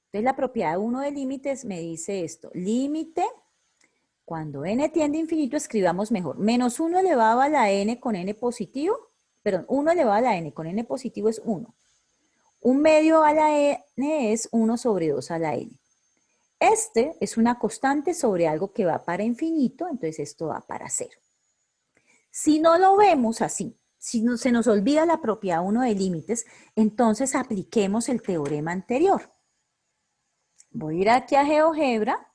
Entonces, la propiedad 1 de límites me dice esto. Límite, cuando n tiende a infinito, escribamos mejor. -1 elevado a la n con n positivo. Perdón, 1 elevado a la n con n positivo es 1. 1/2 a la n es 1 sobre 2 a la n. Este es una constante sobre algo que va para infinito, entonces esto va para 0. Si no lo vemos así, si se nos olvida la propiedad 1 de límites, entonces apliquemos el teorema anterior. Voy a ir aquí a GeoGebra,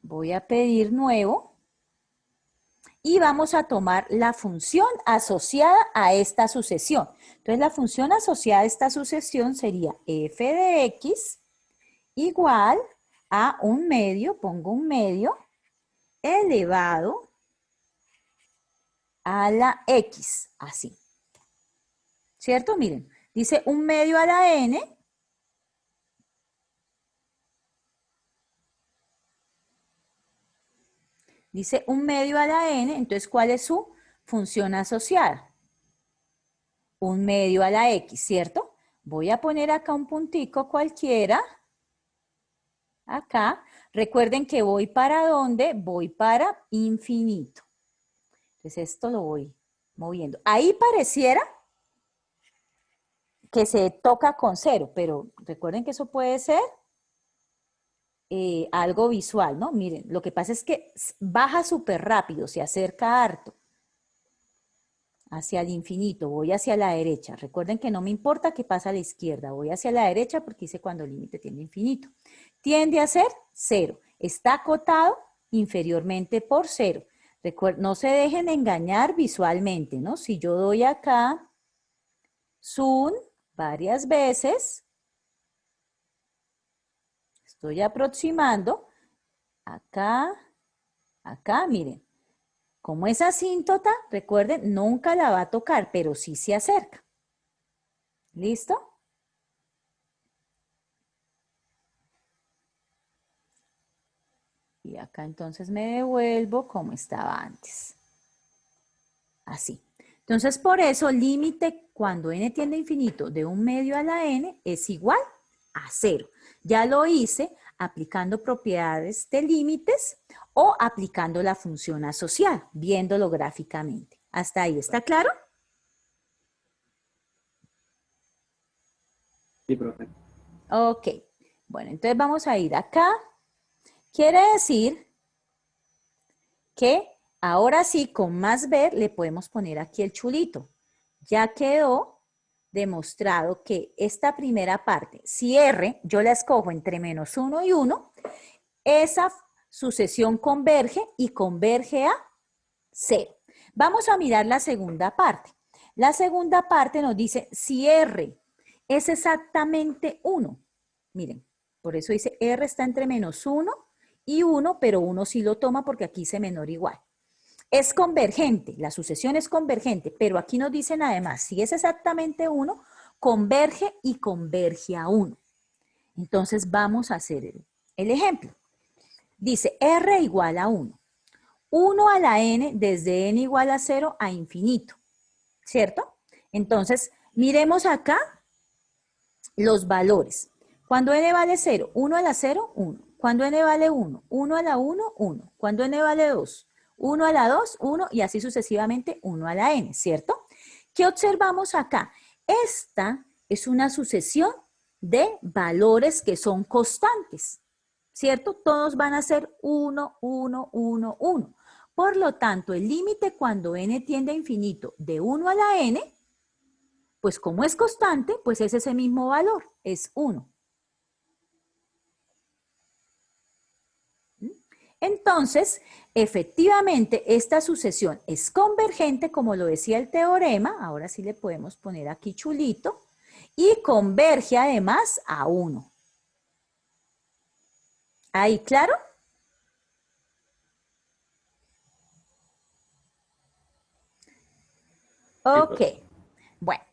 voy a pedir nuevo y vamos a tomar la función asociada a esta sucesión. Entonces la función asociada a esta sucesión sería f de x igual a 1/2, pongo 1/2, elevado a la x, así. ¿cierto? Miren, dice 1/2 a la n. Dice 1/2 a la n, entonces, ¿cuál es su función asociada? 1/2 a la x, ¿cierto? Voy a poner acá un puntico cualquiera. Acá. Recuerden que voy para ¿dónde? Voy para infinito. Entonces, esto lo voy moviendo. Ahí pareciera que se toca con 0, pero recuerden que eso puede ser algo visual, ¿no? Miren, lo que pasa es que baja súper rápido, se acerca harto hacia el infinito, voy hacia la derecha. Recuerden que no me importa qué pasa a la izquierda, voy hacia la derecha porque dice cuando el límite tiende a infinito. Tiende a ser 0, está acotado inferiormente por 0. Recuerden, no se dejen engañar visualmente, ¿no? Si yo doy acá zoom varias veces, estoy aproximando, acá, acá, miren. Como es asíntota, recuerden, nunca la va a tocar, pero sí se acerca. ¿Listo? Y acá entonces me devuelvo como estaba antes. Así. Entonces, por eso, límite cuando n tiende a infinito de 1/2 a la n es igual a 0. Ya lo hice aplicando propiedades de límites o aplicando la función asociada, viéndolo gráficamente. ¿Hasta ahí está claro? Sí, profe. Ok. Bueno, entonces vamos a ir acá. Quiere decir que ahora sí, con más ver, le podemos poner aquí el chulito. Ya quedó demostrado que esta primera parte, si R yo la escojo entre -1 y 1, esa sucesión converge y converge a 0. Vamos a mirar la segunda parte. La segunda parte nos dice si R es exactamente 1. Miren, por eso dice R está entre -1 y 1, pero 1 sí lo toma porque aquí dice menor o igual. Es convergente, la sucesión es convergente, pero aquí nos dicen además, si es exactamente 1, converge y converge a 1. Entonces vamos a hacer el ejemplo. Dice R igual a 1. 1 a la n desde n igual a 0 a infinito, ¿cierto? Entonces, miremos acá los valores. Cuando n vale 0, 1 a la 0, 1. Cuando n vale 1, 1 a la 1, 1. Cuando n vale 2, 1 a la 2, 1 y así sucesivamente 1 a la n, ¿cierto? ¿Qué observamos acá? Esta es una sucesión de valores que son constantes, ¿cierto? Todos van a ser 1, 1, 1, 1. Por lo tanto, el límite cuando n tiende a infinito de 1 a la n, pues como es constante, pues es ese mismo valor, es 1. Entonces, efectivamente, esta sucesión es convergente, como lo decía el teorema, ahora sí le podemos poner aquí chulito, y converge además a 1. ¿Ahí claro? Ok, bueno,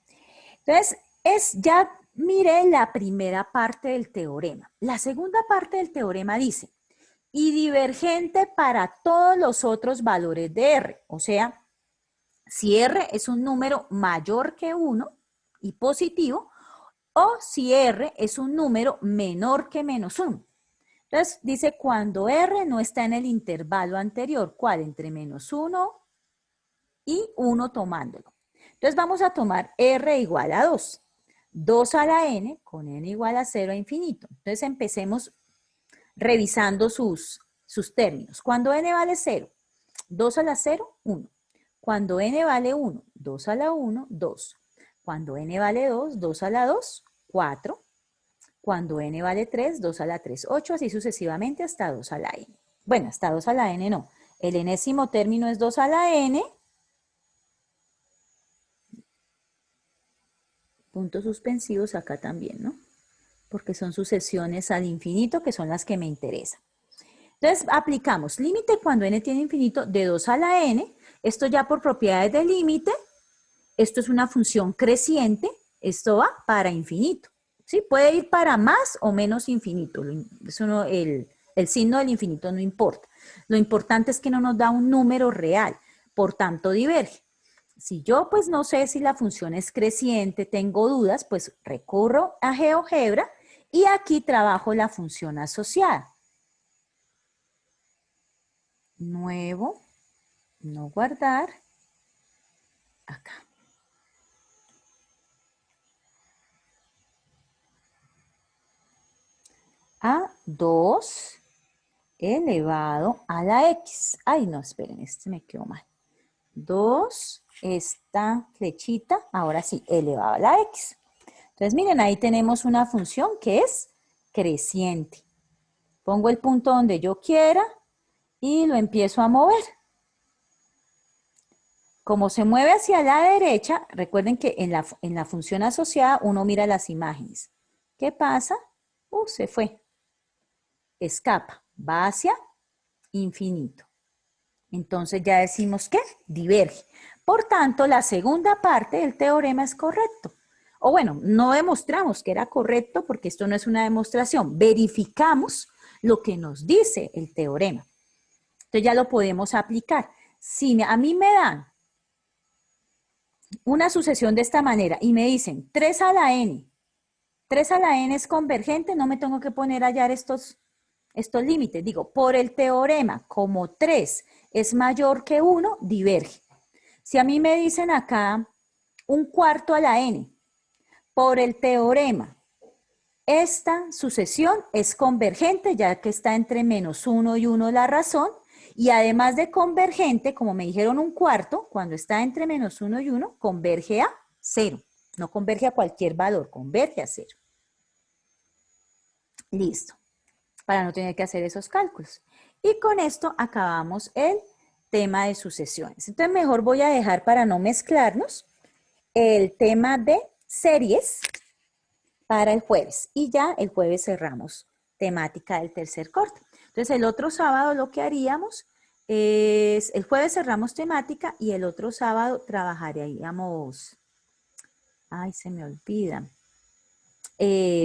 entonces ya miré la primera parte del teorema. La segunda parte del teorema dice, y divergente para todos los otros valores de R. O sea, si R es un número mayor que 1 y positivo, o si R es un número menor que -1. Entonces, dice cuando R no está en el intervalo anterior, ¿cuál? Entre -1 y 1 tomándolo. Entonces, vamos a tomar R igual a 2. 2 a la n con n igual a 0 a infinito. Entonces, empecemos revisando sus términos. Cuando n vale 0, 2 a la 0, 1. Cuando n vale 1, 2 a la 1, 2. Cuando n vale 2, 2 a la 2, 4. Cuando n vale 3, 2 a la 3, 8, así sucesivamente hasta 2 a la n. Bueno, hasta 2 a la n no. El enésimo término es 2 a la n. Puntos suspensivos acá también, ¿no? Porque son sucesiones al infinito que son las que me interesan. Entonces, aplicamos límite cuando n tiene infinito de 2 a la n. Esto ya por propiedades de límite esto es una función creciente, esto va para infinito. ¿Sí? Puede ir para más o menos infinito. Eso no, el signo del infinito no importa. Lo importante es que no nos da un número real, por tanto diverge. Si yo pues no sé si la función es creciente, tengo dudas, pues recurro a GeoGebra y aquí trabajo la función asociada. Nuevo, no guardar, acá. A 2 elevado a la X. Ay, no, esperen, este me quedó mal. 2, esta flechita, ahora sí, elevado a la X. Entonces, miren, ahí tenemos una función que es creciente. Pongo el punto donde yo quiera y lo empiezo a mover. Como se mueve hacia la derecha, recuerden que en la función asociada uno mira las imágenes. ¿Qué pasa? Se fue. Escapa, va hacia infinito. Entonces ya decimos que diverge. Por tanto, la segunda parte del teorema es correcto. O bueno, no demostramos que era correcto porque esto no es una demostración. Verificamos lo que nos dice el teorema. Entonces ya lo podemos aplicar. Si a mí me dan una sucesión de esta manera y me dicen 3 a la n, 3 a la n es convergente, no me tengo que poner a hallar estos límites. Digo, por el teorema, como 3 es mayor que 1, diverge. Si a mí me dicen acá 1/4 a la n, por el teorema, esta sucesión es convergente, ya que está entre -1 y 1 la razón, y además de convergente, como me dijeron 1/4, cuando está entre -1 y 1, converge a 0. No converge a cualquier valor, converge a 0. Listo, para no tener que hacer esos cálculos. Y con esto acabamos el tema de sucesiones. Entonces mejor voy a dejar, para no mezclarnos, el tema de series para el jueves. Y ya el jueves cerramos temática del tercer corte. Entonces el otro sábado lo que haríamos es, el jueves cerramos temática y el otro sábado trabajaríamos, ay, se me olvida,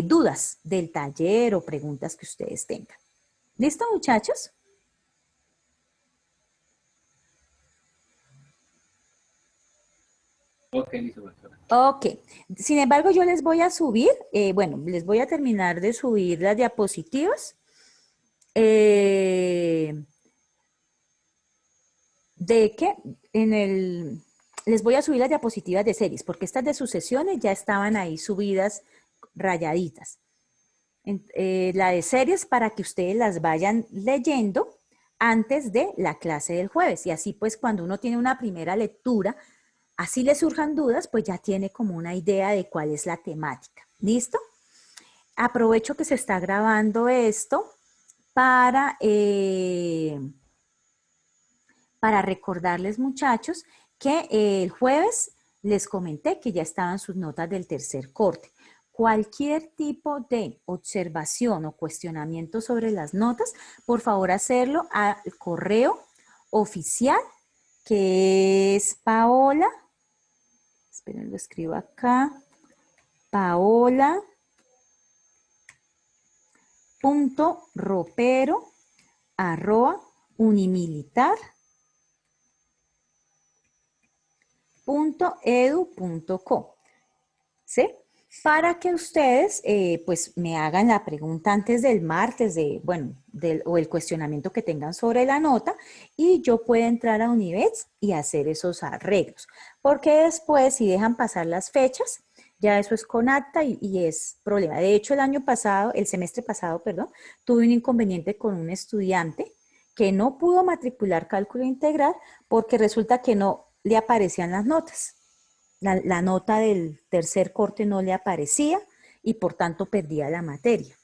dudas del taller o preguntas que ustedes tengan. ¿Listo, muchachos? Ok, listo, profesora. Ok. Sin embargo, yo les voy a subir, bueno, les voy a terminar de subir las diapositivas. De que les voy a subir las diapositivas de series, porque estas de sucesiones ya estaban ahí subidas, rayaditas. La de series para que ustedes las vayan leyendo antes de la clase del jueves. Y así pues cuando uno tiene una primera lectura, así le surjan dudas, pues ya tiene como una idea de cuál es la temática. ¿Listo? Aprovecho que se está grabando esto para recordarles, muchachos, que el jueves les comenté que ya estaban sus notas del tercer corte. Cualquier tipo de observación o cuestionamiento sobre las notas, por favor hacerlo al correo oficial, que es Paola, esperen, lo escribo acá, paola.ropero@unimilitar.edu.co, ¿sí? Para que ustedes pues me hagan la pregunta antes del martes o el cuestionamiento que tengan sobre la nota y yo pueda entrar a Univex y hacer esos arreglos. Porque después si dejan pasar las fechas, ya eso es con acta y es problema. De hecho, el semestre pasado, perdón, tuve un inconveniente con un estudiante que no pudo matricular cálculo integral porque resulta que no le aparecían las notas. La nota del tercer corte no le aparecía y por tanto perdía la materia.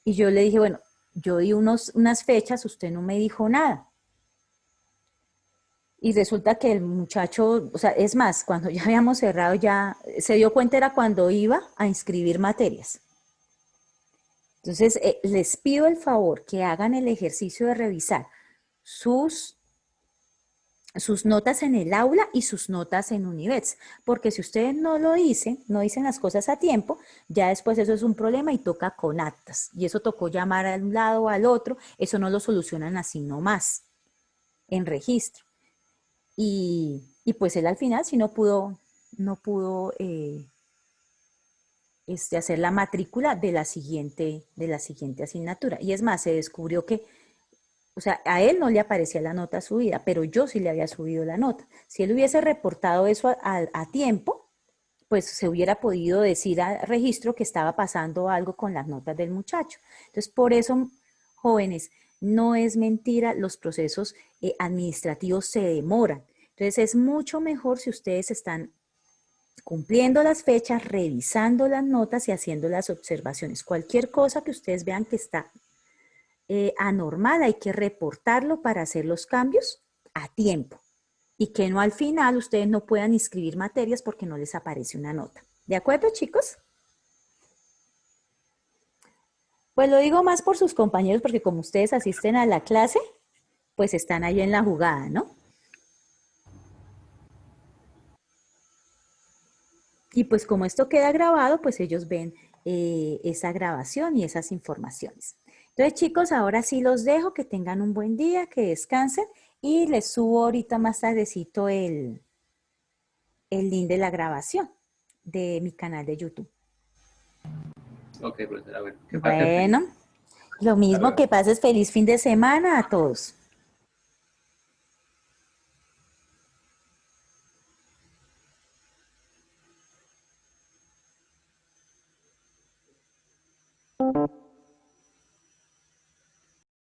Y yo le dije, bueno, yo di unas fechas, usted no me dijo nada. Y resulta que el muchacho, o sea, es más, cuando ya habíamos cerrado ya se dio cuenta era cuando iba a inscribir materias. Entonces, les pido el favor que hagan el ejercicio de revisar sus sus notas en el aula y sus notas en Univex, porque si ustedes no lo dicen, no dicen las cosas a tiempo, ya después eso es un problema y toca con actas, y eso tocó llamar a un lado o al otro, eso no lo solucionan así nomás, en registro. Y pues él al final sí no pudo hacer la matrícula de la siguiente asignatura, y es más, se descubrió que o sea, a él no le aparecía la nota subida, pero yo sí le había subido la nota. Si él hubiese reportado eso a tiempo, pues se hubiera podido decir al registro que estaba pasando algo con las notas del muchacho. Entonces, por eso, jóvenes, no es mentira, los procesos administrativos se demoran. Entonces, es mucho mejor si ustedes están cumpliendo las fechas, revisando las notas y haciendo las observaciones. Cualquier cosa que ustedes vean que está anormal, hay que reportarlo para hacer los cambios a tiempo y que no al final ustedes no puedan inscribir materias porque no les aparece una nota. ¿De acuerdo, chicos? Pues lo digo más por sus compañeros porque como ustedes asisten a la clase, pues están ahí en la jugada, ¿no? Y pues como esto queda grabado, pues ellos ven esa grabación y esas informaciones. Entonces, chicos, ahora sí los dejo, que tengan un buen día, que descansen y les subo ahorita más tardecito el link de la grabación de mi canal de YouTube. Ok, profesora, bueno, que pase feliz. Bueno, lo mismo luego. que pases feliz fin de semana a todos.